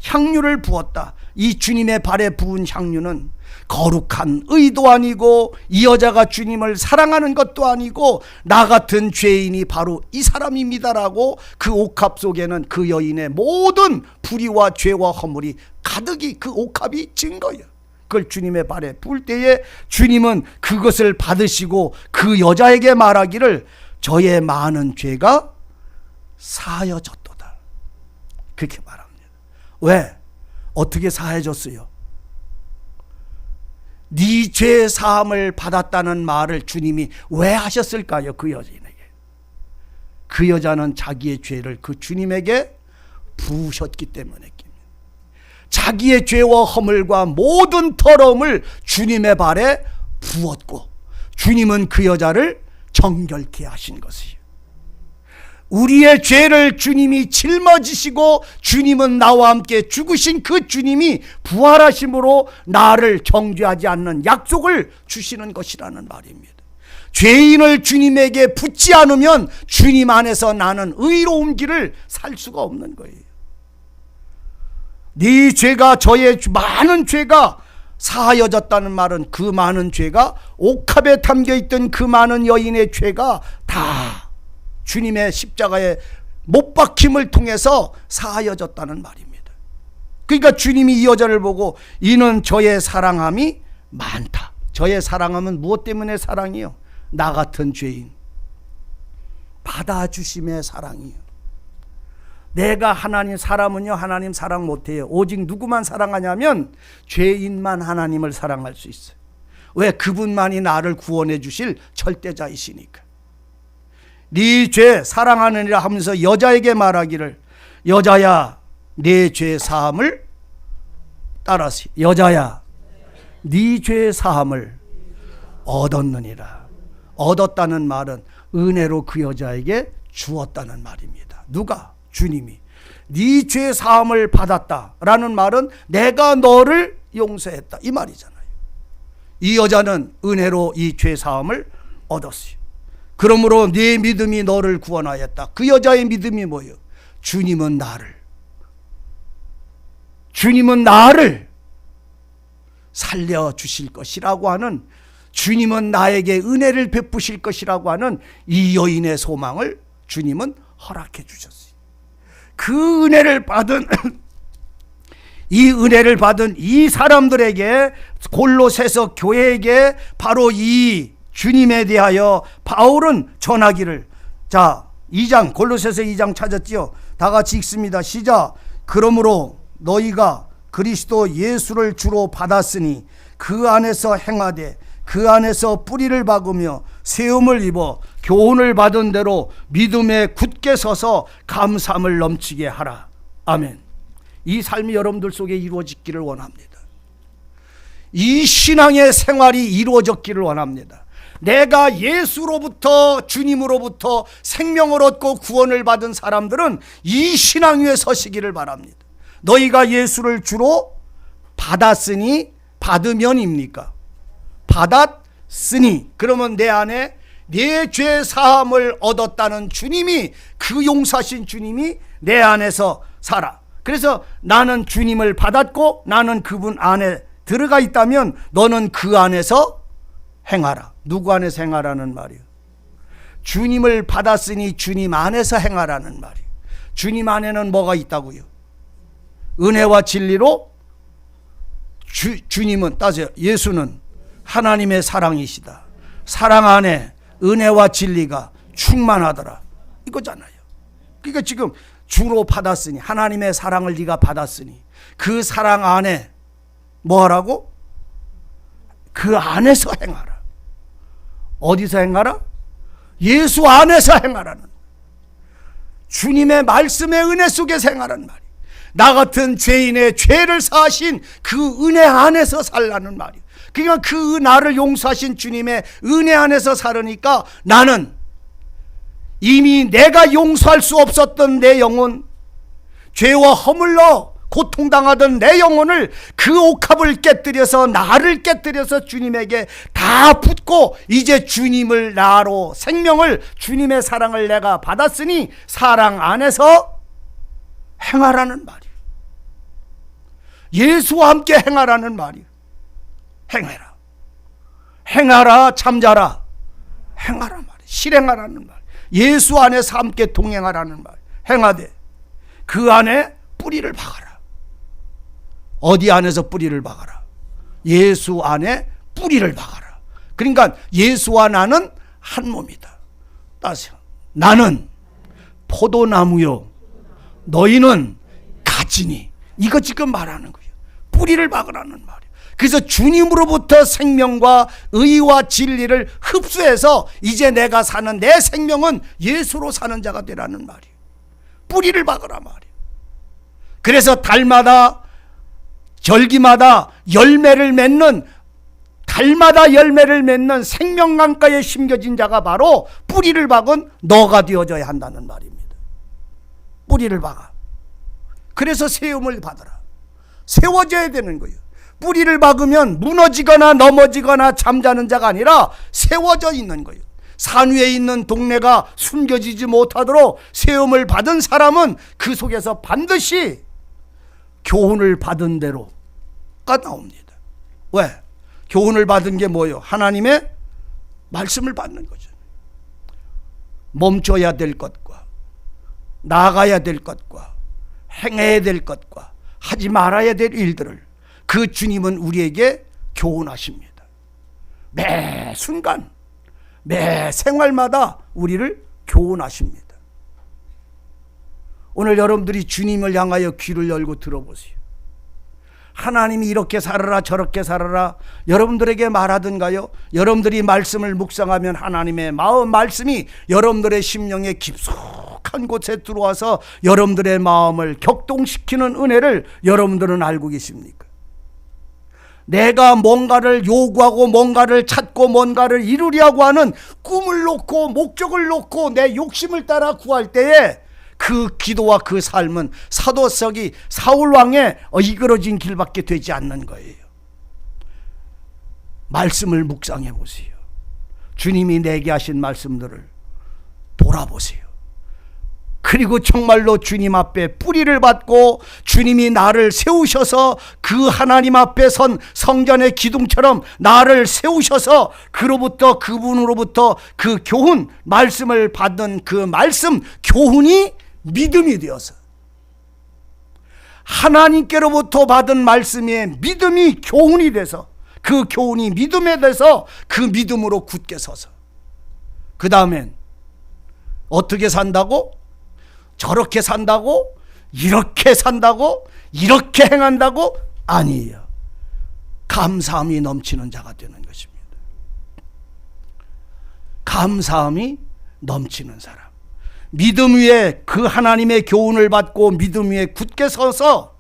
향유를 부었다. 이 주님의 발에 부은 향유는 거룩한 의도 아니고 이 여자가 주님을 사랑하는 것도 아니고 나 같은 죄인이 바로 이 사람입니다라고 그 옥합 속에는 그 여인의 모든 불의와 죄와 허물이 가득히 그 옥합이 증거예요. 그걸 주님의 발에 부을 때에 주님은 그것을 받으시고 그 여자에게 말하기를 저의 많은 죄가 사하여졌도다. 그렇게 말합니다. 왜? 어떻게 사해졌어요? 네 죄 사함을 받았다는 말을 주님이 왜 하셨을까요? 그 여인에게. 그 여자는 자기의 죄를 그 주님에게 부으셨기 때문에 자기의 죄와 허물과 모든 더러움을 주님의 발에 부었고 주님은 그 여자를 정결케 하신 것이에요. 우리의 죄를 주님이 짊어지시고 주님은 나와 함께 죽으신 그 주님이 부활하심으로 나를 정죄하지 않는 약속을 주시는 것이라는 말입니다. 죄인을 주님에게 붙지 않으면 주님 안에서 나는 의로운 길을 살 수가 없는 거예요. 네 죄가 저의 많은 죄가 사하여졌다는 말은 그 많은 죄가 옥합에 담겨있던 그 많은 여인의 죄가 다 주님의 십자가에 못 박힘을 통해서 사하여졌다는 말입니다. 그러니까 주님이 이 여자를 보고 이는 저의 사랑함이 많다. 저의 사랑함은 무엇 때문에 사랑이요? 나 같은 죄인 받아주심의 사랑이요. 내가 하나님 사람은요 하나님 사랑 못해요. 오직 누구만 사랑하냐면 죄인만 하나님을 사랑할 수 있어요. 왜? 그분만이 나를 구원해 주실 절대자이시니까. 네 죄 사랑하느니라 하면서 여자에게 말하기를 여자야 네 죄 사함을 따라서 여자야 네 죄 사함을 얻었느니라. 얻었다는 말은 은혜로 그 여자에게 주었다는 말입니다. 누가? 주님이. 네 죄 사함을 받았다라는 말은 내가 너를 용서했다 이 말이잖아요. 이 여자는 은혜로 이 죄 사함을 얻었어요. 그러므로 네 믿음이 너를 구원하였다. 그 여자의 믿음이 뭐예요? 주님은 나를 살려주실 것이라고 하는, 주님은 나에게 은혜를 베푸실 것이라고 하는 이 여인의 소망을 주님은 허락해 주셨어요. 그 은혜를 받은 이 사람들에게, 골로새서 교회에게 바로 이 주님에 대하여 바울은 전하기를, 자 2장 골로새서 2장 찾았지요? 다 같이 읽습니다. 시작. 그러므로 너희가 그리스도 예수를 주로 받았으니 그 안에서 행하되 그 안에서 뿌리를 박으며 세움을 입어 교훈을 받은 대로 믿음에 굳게 서서 감사함을 넘치게 하라. 아멘. 이 삶이 여러분들 속에 이루어지기를 원합니다. 이 신앙의 생활이 이루어졌기를 원합니다. 내가 예수로부터, 주님으로부터 생명을 얻고 구원을 받은 사람들은 이 신앙 위에 서시기를 바랍니다. 너희가 예수를 주로 받았으니, 받으면입니까? 받았으니, 그러면 내 안에 내 죄 사함을 얻었다는 주님이, 그 용서하신 주님이 내 안에서 살아. 그래서 나는 주님을 받았고 나는 그분 안에 들어가 있다면 너는 그 안에서 행하라. 누구 안에서 행하라는 말이에요? 주님을 받았으니 주님 안에서 행하라는 말이에요. 주님 안에는 뭐가 있다고요? 은혜와 진리로 주님은, 따져요, 예수는 하나님의 사랑이시다. 사랑 안에 은혜와 진리가 충만하더라 이거잖아요. 그러니까 지금 주로 받았으니, 하나님의 사랑을 네가 받았으니 그 사랑 안에 뭐 하라고? 그 안에서 행하라. 어디서 행하라? 예수 안에서 행하라는, 주님의 말씀의 은혜 속에서 행하라는 말이에요. 나 같은 죄인의 죄를 사하신 그 은혜 안에서 살라는 말이에요. 그러니까 그 나를 용서하신 주님의 은혜 안에서 살으니까 나는 이미 내가 용서할 수 없었던 내 영혼, 죄와 허물로 고통당하던 내 영혼을, 그 옥합을 깨뜨려서, 나를 깨뜨려서 주님에게 다 붓고 이제 주님을, 나로 생명을, 주님의 사랑을 내가 받았으니 사랑 안에서 행하라는 말이에요. 예수와 함께 행하라는 말이에요. 행해라. 행하라, 잠자라. 행하라 말이에요. 실행하라는 말이에요. 예수 안에서 함께 동행하라는 말이에요. 행하되 그 안에 뿌리를 박아라. 어디 안에서 뿌리를 박아라? 예수 안에 뿌리를 박아라. 그러니까 예수와 나는 한 몸이다. 나는 포도나무요 너희는 가지니. 이거 지금 말하는 거예요. 뿌리를 박으라는 말이에요. 그래서 주님으로부터 생명과 의와 진리를 흡수해서 이제 내가 사는 내 생명은 예수로 사는 자가 되라는 말이에요. 뿌리를 박으라 말이에요. 그래서 달마다 절기마다 열매를 맺는, 달마다 열매를 맺는 생명강가에 심겨진 자가 바로 뿌리를 박은 너가 되어져야 한다는 말입니다. 뿌리를 박아. 그래서 세움을 받아라. 세워져야 되는 거예요. 뿌리를 박으면 무너지거나 넘어지거나 잠자는 자가 아니라 세워져 있는 거예요. 산 위에 있는 동네가 숨겨지지 못하도록 세움을 받은 사람은 그 속에서 반드시 교훈을 받은 대로가 나옵니다. 왜? 교훈을 받은 게 뭐예요? 하나님의 말씀을 받는 거죠. 멈춰야 될 것과 나아가야 될 것과 행해야 될 것과 하지 말아야 될 일들을 그 주님은 우리에게 교훈하십니다. 매 순간 매 생활마다 우리를 교훈하십니다. 오늘 여러분들이 주님을 향하여 귀를 열고 들어보세요. 하나님이 이렇게 살아라 저렇게 살아라 여러분들에게 말하던가요? 여러분들이 말씀을 묵상하면 하나님의 마음 말씀이 여러분들의 심령에 깊숙한 곳에 들어와서 여러분들의 마음을 격동시키는 은혜를 여러분들은 알고 계십니까? 내가 뭔가를 요구하고 뭔가를 찾고 뭔가를 이루려고 하는 꿈을 놓고 목적을 놓고 내 욕심을 따라 구할 때에 그 기도와 그 삶은 사도석이 사울왕에 이끌어진 길밖에 되지 않는 거예요. 말씀을 묵상해 보세요. 주님이 내게 하신 말씀들을 돌아보세요. 그리고 정말로 주님 앞에 뿌리를 받고 주님이 나를 세우셔서 그 하나님 앞에 선 성전의 기둥처럼 나를 세우셔서 그분으로부터 그 교훈 말씀을 받는 그 말씀 교훈이 믿음이 되어서 하나님께로부터 받은 말씀의 믿음이 교훈이 돼서 그 교훈이 믿음에 대해서 그 믿음으로 굳게 서서 그 다음엔 어떻게 산다고? 저렇게 산다고? 이렇게 산다고? 이렇게 행한다고? 아니에요. 감사함이 넘치는 자가 되는 것입니다. 감사함이 넘치는 사람. 믿음 위에 그 하나님의 교훈을 받고 믿음 위에 굳게 서서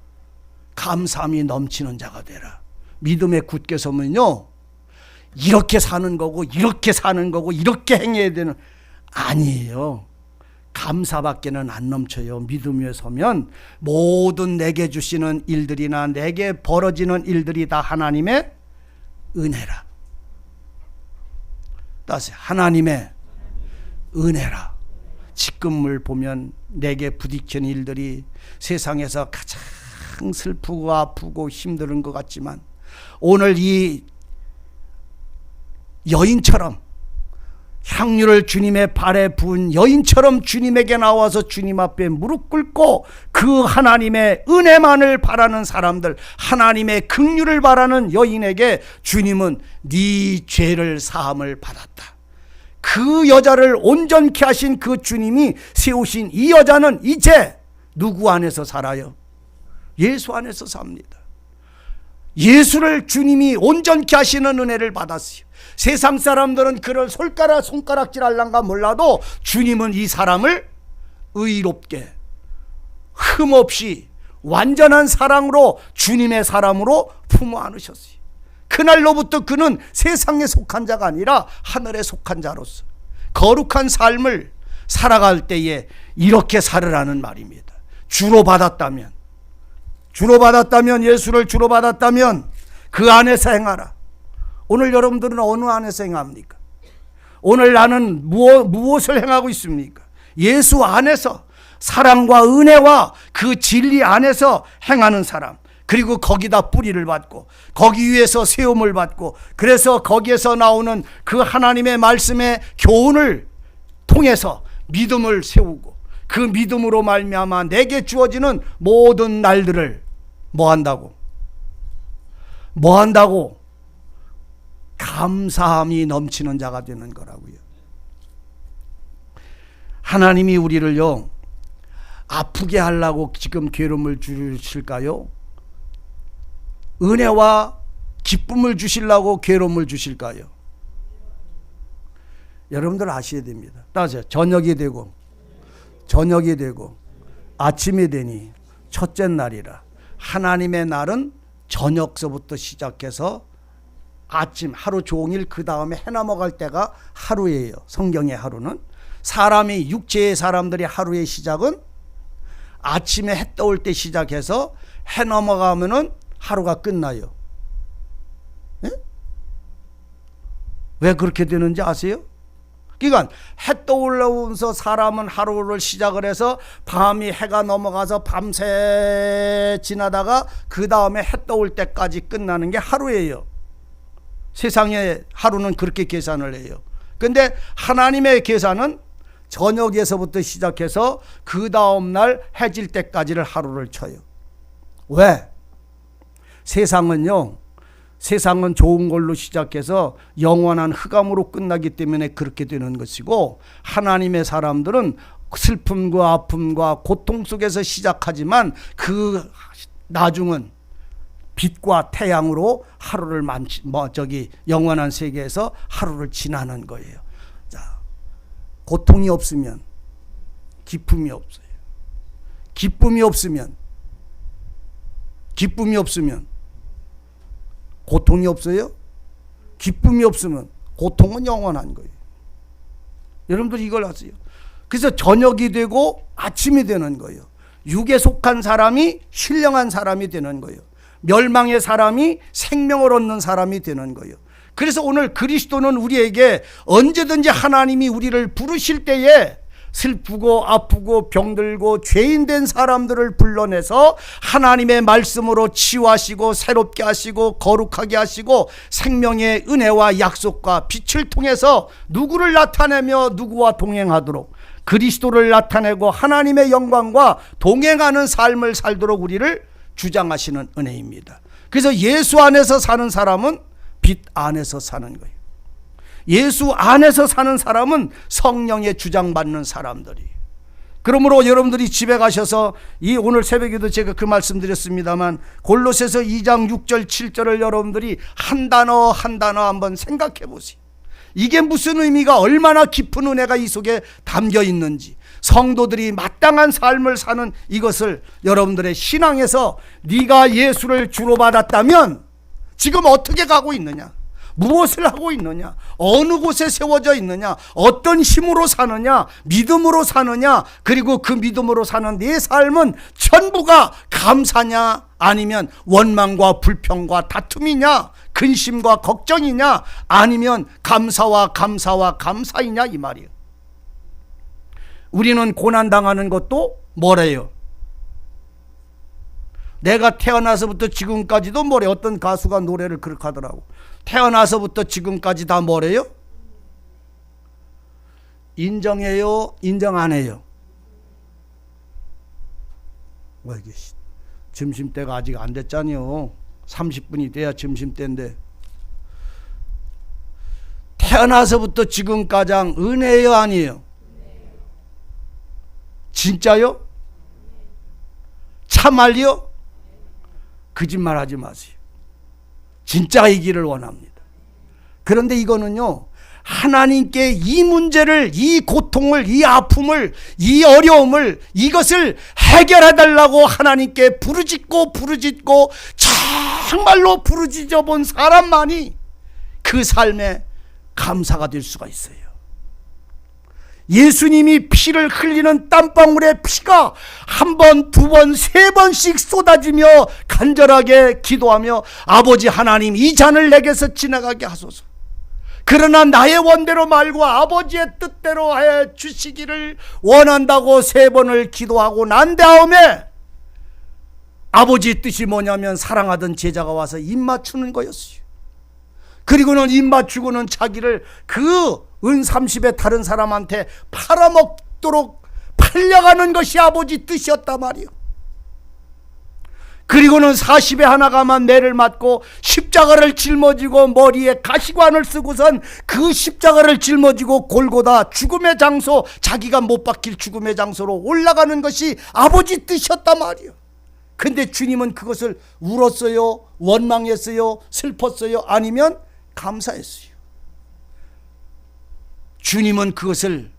감사함이 넘치는 자가 되라. 믿음에 굳게 서면요 이렇게 사는 거고 이렇게 사는 거고 이렇게 행해야 되는 아니에요. 감사밖에는 안 넘쳐요. 믿음 위에 서면 모든 내게 주시는 일들이나 내게 벌어지는 일들이 다 하나님의 은혜라. 따라서 하나님의 은혜라. 지금을 보면 내게 부딪히는 일들이 세상에서 가장 슬프고 아프고 힘든 것 같지만 오늘 이 여인처럼 향유를 주님의 발에 부은 여인처럼 주님에게 나와서 주님 앞에 무릎 꿇고 그 하나님의 은혜만을 바라는 사람들, 하나님의 긍휼을 바라는 여인에게 주님은 네 죄를 사함을 받았다. 그 여자를 온전케 하신 그 주님이 세우신 이 여자는 이제 누구 안에서 살아요? 예수 안에서 삽니다. 예수를 주님이 온전케 하시는 은혜를 받았어요. 세상 사람들은 그를 손가락질 할란가 몰라도 주님은 이 사람을 의롭게 흠없이 완전한 사랑으로 주님의 사람으로 품어 안으셨어요. 그날로부터 그는 세상에 속한 자가 아니라 하늘에 속한 자로서 거룩한 삶을 살아갈 때에 이렇게 살으라는 말입니다. 주로 받았다면 예수를 주로 받았다면 그 안에서 행하라. 오늘 여러분들은 어느 안에서 행합니까? 오늘 나는 무엇을 행하고 있습니까? 예수 안에서 사랑과 은혜와 그 진리 안에서 행하는 사람, 그리고 거기다 뿌리를 받고 거기 위에서 세움을 받고 그래서 거기에서 나오는 그 하나님의 말씀의 교훈을 통해서 믿음을 세우고 그 믿음으로 말미암아 내게 주어지는 모든 날들을 뭐 한다고? 감사함이 넘치는 자가 되는 거라고요. 하나님이 우리를요 아프게 하려고 지금 괴로움을 주실까요? 은혜와 기쁨을 주시려고 괴로움을 주실까요? 여러분들 아셔야 됩니다. 따라서 저녁이 되고 아침이 되니 첫째 날이라. 하나님의 날은 저녁서부터 시작해서 아침 하루 종일 그 다음에 해 넘어갈 때가 하루예요. 성경의 하루는 사람이 육체의 사람들이 하루의 시작은 아침에 해 떠올 때 시작해서 해 넘어가면은 하루가 끝나요. 예? 왜 그렇게 되는지 아세요? 그러니까 해 떠올라오면서 사람은 하루를 시작을 해서 밤이 해가 넘어가서 밤새 지나다가 그 다음에 해 떠올 때까지 끝나는 게 하루예요. 세상의 하루는 그렇게 계산을 해요. 근데 하나님의 계산은 저녁에서부터 시작해서 그 다음날 해질 때까지를 하루를 쳐요. 왜? 세상은 좋은 걸로 시작해서 영원한 흑암으로 끝나기 때문에 그렇게 되는 것이고, 하나님의 사람들은 슬픔과 아픔과 고통 속에서 시작하지만 그 나중은 빛과 태양으로 하루를 영원한 세계에서 하루를 지나는 거예요. 자, 고통이 없으면 기쁨이 없어요. 기쁨이 없으면 고통이 없어요? 기쁨이 없으면 고통은 영원한 거예요. 여러분들 이걸 아세요? 그래서 저녁이 되고 아침이 되는 거예요. 육에 속한 사람이 신령한 사람이 되는 거예요. 멸망의 사람이 생명을 얻는 사람이 되는 거예요. 그래서 오늘 그리스도는 우리에게 언제든지 하나님이 우리를 부르실 때에 슬프고 아프고 병들고 죄인된 사람들을 불러내서 하나님의 말씀으로 치유하시고 새롭게 하시고 거룩하게 하시고 생명의 은혜와 약속과 빛을 통해서 누구를 나타내며 누구와 동행하도록, 그리스도를 나타내고 하나님의 영광과 동행하는 삶을 살도록 우리를 주장하시는 은혜입니다. 그래서 예수 안에서 사는 사람은 빛 안에서 사는 거예요. 예수 안에서 사는 사람은 성령의 주장받는 사람들이. 그러므로 여러분들이 집에 가셔서 이 오늘 새벽에도 제가 그 말씀 드렸습니다만 골로새서 2장 6절 7절을 여러분들이 한 단어 한 단어 한번 생각해 보세요. 이게 무슨 의미가, 얼마나 깊은 은혜가 이 속에 담겨 있는지, 성도들이 마땅한 삶을 사는 이것을 여러분들의 신앙에서 네가 예수를 주로 받았다면 지금 어떻게 가고 있느냐, 무엇을 하고 있느냐, 어느 곳에 세워져 있느냐, 어떤 힘으로 사느냐, 믿음으로 사느냐, 그리고 그 믿음으로 사는 네 삶은 전부가 감사냐 아니면 원망과 불평과 다툼이냐, 근심과 걱정이냐, 아니면 감사와 감사이냐, 이 말이에요. 우리는 고난당하는 것도 뭐래요? 내가 태어나서부터 지금까지도 뭐래? 어떤 가수가 노래를 그렇게 하더라고. 태어나서부터 지금까지 다 뭐래요? 인정해요? 인정 안 해요? 뭐 이게 점심때가 아직 안 됐잖아요. 30분이 돼야 점심때인데. 태어나서부터 지금까지 은혜예요, 아니에요? 진짜요? 참말요? 거짓말 하지 마세요. 진짜이기를 원합니다. 그런데 이거는요, 하나님께 이 문제를, 이 고통을, 이 아픔을, 이 어려움을, 이것을 해결해달라고 하나님께 부르짖고 정말로 부르짖어 본 사람만이 그 삶에 감사가 될 수가 있어요. 예수님이 피를 흘리는 땀방울의 피가 한 번, 두 번, 세 번씩 쏟아지며 간절하게 기도하며 아버지 하나님, 이 잔을 내게서 지나가게 하소서. 그러나 나의 원대로 말고 아버지의 뜻대로 해 주시기를 원한다고 세 번을 기도하고 난 다음에 아버지의 뜻이 뭐냐면 사랑하던 제자가 와서 입 맞추는 거였어요. 그리고는 입 맞추고는 자기를 그 은 30에 다른 사람한테 팔아먹도록 팔려가는 것이 아버지 뜻이었단 말이요. 그리고는 40에 하나가만 매를 맞고 십자가를 짊어지고 머리에 가시관을 쓰고선 그 십자가를 짊어지고 골고다 죽음의 장소, 자기가 못 박힐 죽음의 장소로 올라가는 것이 아버지 뜻이었단 말이에요. 근데 주님은 그것을 울었어요? 원망했어요? 슬펐어요? 아니면 감사했어요? 주님은 그것을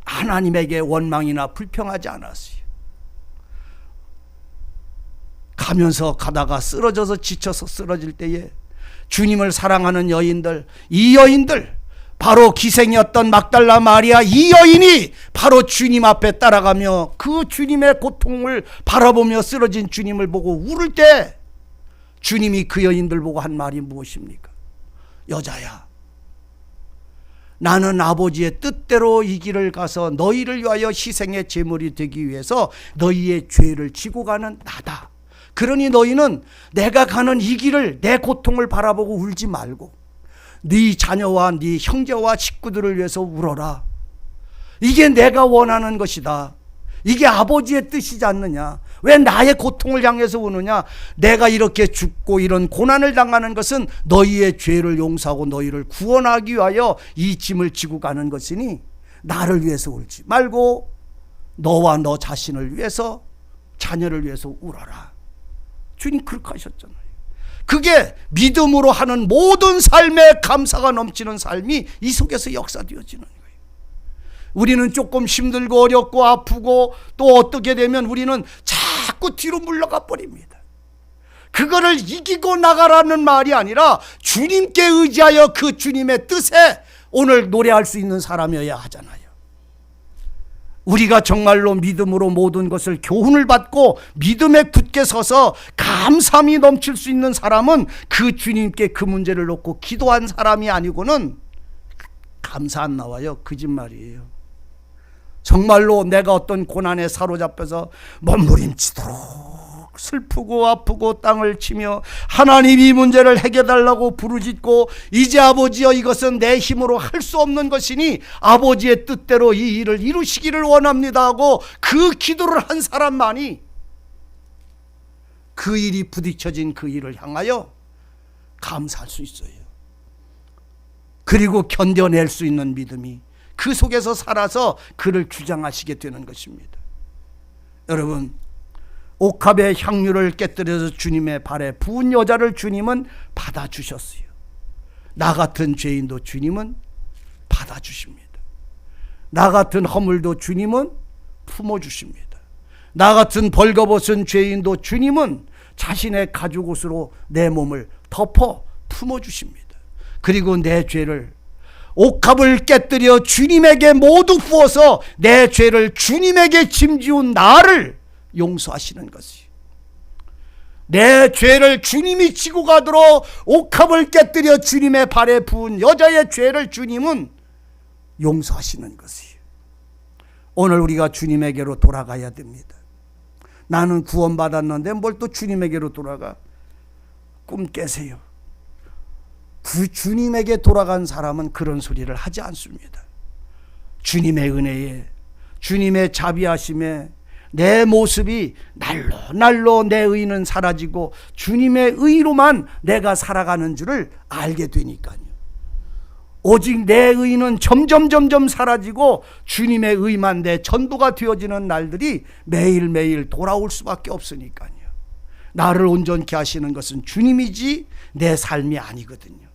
하나님에게 원망이나 불평하지 않았어요. 가면서 가다가 쓰러져서 지쳐서 쓰러질 때에 주님을 사랑하는 여인들, 이 여인들, 바로 기생이었던 막달라 마리아 이 여인이 바로 주님 앞에 따라가며 그 주님의 고통을 바라보며 쓰러진 주님을 보고 울을 때 주님이 그 여인들 보고 한 말이 무엇입니까? 여자야, 나는 아버지의 뜻대로 이 길을 가서 너희를 위하여 희생의 제물이 되기 위해서 너희의 죄를 지고 가는 나다. 그러니 너희는 내가 가는 이 길을, 내 고통을 바라보고 울지 말고 네 자녀와 네 형제와 식구들을 위해서 울어라. 이게 내가 원하는 것이다. 이게 아버지의 뜻이지 않느냐. 왜 나의 고통을 향해서 우느냐. 내가 이렇게 죽고 이런 고난을 당하는 것은 너희의 죄를 용서하고 너희를 구원하기 위하여 이 짐을 지고 가는 것이니 나를 위해서 울지 말고 너와 너 자신을 위해서, 자녀를 위해서 울어라. 주님 그렇게 하셨잖아요. 그게 믿음으로 하는 모든 삶에 감사가 넘치는 삶이 이 속에서 역사되어지는 거예요. 우리는 조금 힘들고 어렵고 아프고 또 어떻게 되면 우리는 자꾸 뒤로 물러가 버립니다. 그거를 이기고 나가라는 말이 아니라 주님께 의지하여 그 주님의 뜻에 오늘 노래할 수 있는 사람이어야 하잖아요. 우리가 정말로 믿음으로 모든 것을 교훈을 받고 믿음에 굳게 서서 감사함이 넘칠 수 있는 사람은 그 주님께 그 문제를 놓고 기도한 사람이 아니고는 감사 안 나와요. 거짓말이에요. 정말로 내가 어떤 고난에 사로잡혀서 몸부림치도록 슬프고 아프고 땅을 치며 하나님 이 문제를 해결달라고 부르짖고 이제 아버지여 이것은 내 힘으로 할 수 없는 것이니 아버지의 뜻대로 이 일을 이루시기를 원합니다 하고 그 기도를 한 사람만이 그 일이 부딪혀진 그 일을 향하여 감사할 수 있어요. 그리고 견뎌낼 수 있는 믿음이 그 속에서 살아서 그를 주장하시게 되는 것입니다. 여러분, 옥합의 향유를 깨뜨려서 주님의 발에 부은 여자를 주님은 받아주셨어요. 나 같은 죄인도 주님은 받아주십니다. 나 같은 허물도 주님은 품어주십니다. 나 같은 벌거벗은 죄인도 주님은 자신의 가죽옷으로 내 몸을 덮어 품어주십니다. 그리고 내 죄를, 옥합을 깨뜨려 주님에게 모두 부어서 내 죄를 주님에게 짐지운 나를 용서하시는 것이, 내 죄를 주님이 지고 가도록 옥합을 깨뜨려 주님의 발에 부은 여자의 죄를 주님은 용서하시는 것이, 오늘 우리가 주님에게로 돌아가야 됩니다. 나는 구원받았는데 뭘 또 주님에게로 돌아가? 꿈 깨세요. 그 주님에게 돌아간 사람은 그런 소리를 하지 않습니다. 주님의 은혜에, 주님의 자비하심에 내 모습이 날로 날로 내 의는 사라지고 주님의 의로만 내가 살아가는 줄을 알게 되니까요. 오직 내 의는 점점 사라지고 주님의 의만 내 전부가 되어지는 날들이 매일매일 돌아올 수밖에 없으니까요. 나를 온전케 하시는 것은 주님이지 내 삶이 아니거든요.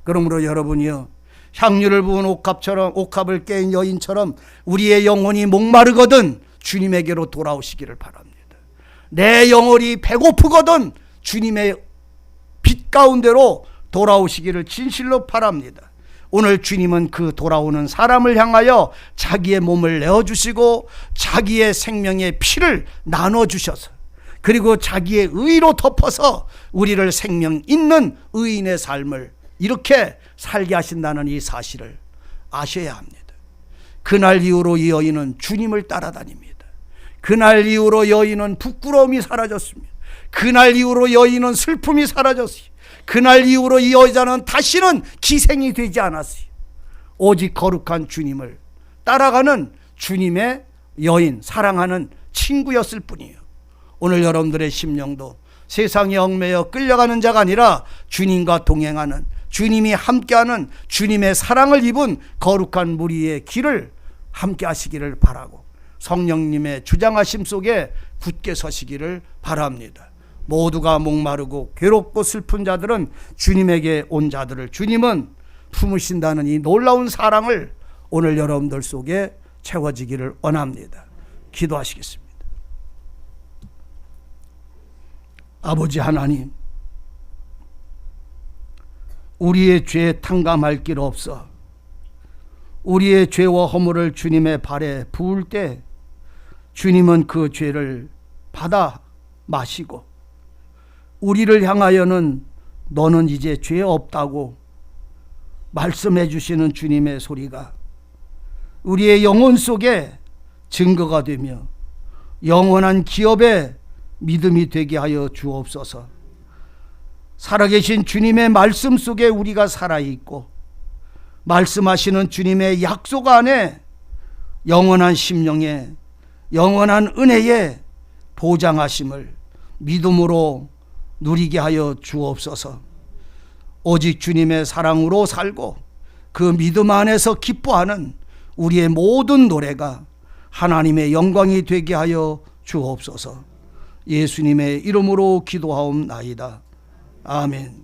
그러므로 여러분이요, 향유를 부은 옥합처럼, 옥합을 깬 여인처럼 우리의 영혼이 목마르거든 주님에게로 돌아오시기를 바랍니다. 내 영혼이 배고프거든 주님의 빛 가운데로 돌아오시기를 진실로 바랍니다. 오늘 주님은 그 돌아오는 사람을 향하여 자기의 몸을 내어주시고 자기의 생명의 피를 나눠주셔서 그리고 자기의 의로 덮어서 우리를 생명 있는 의인의 삶을 이렇게 살게 하신다는 이 사실을 아셔야 합니다. 그날 이후로 이 여인은 주님을 따라다닙니다. 그날 이후로 여인은 부끄러움이 사라졌습니다. 그날 이후로 여인은 슬픔이 사라졌어요. 그날 이후로 이 여자는 다시는 기생이 되지 않았어요. 오직 거룩한 주님을 따라가는 주님의 여인, 사랑하는 친구였을 뿐이에요. 오늘 여러분들의 심령도 세상에 얽매여 끌려가는 자가 아니라 주님과 동행하는, 주님이 함께하는, 주님의 사랑을 입은 거룩한 무리의 길을 함께 하시기를 바라고 성령님의 주장하심 속에 굳게 서시기를 바랍니다. 모두가 목마르고 괴롭고 슬픈 자들은 주님에게 온 자들을 주님은 품으신다는 이 놀라운 사랑을 오늘 여러분들 속에 채워지기를 원합니다. 기도하시겠습니다. 아버지 하나님, 우리의 죄에 탕감할 길 없어 우리의 죄와 허물을 주님의 발에 부을 때 주님은 그 죄를 받아 마시고 우리를 향하여는 너는 이제 죄 없다고 말씀해 주시는 주님의 소리가 우리의 영혼 속에 증거가 되며 영원한 기업의 믿음이 되게 하여 주옵소서. 살아계신 주님의 말씀 속에 우리가 살아있고 말씀하시는 주님의 약속 안에 영원한 심령에 영원한 은혜에 보장하심을 믿음으로 누리게 하여 주옵소서. 오직 주님의 사랑으로 살고 그 믿음 안에서 기뻐하는 우리의 모든 노래가 하나님의 영광이 되게 하여 주옵소서. 예수님의 이름으로 기도하옵나이다. 아멘.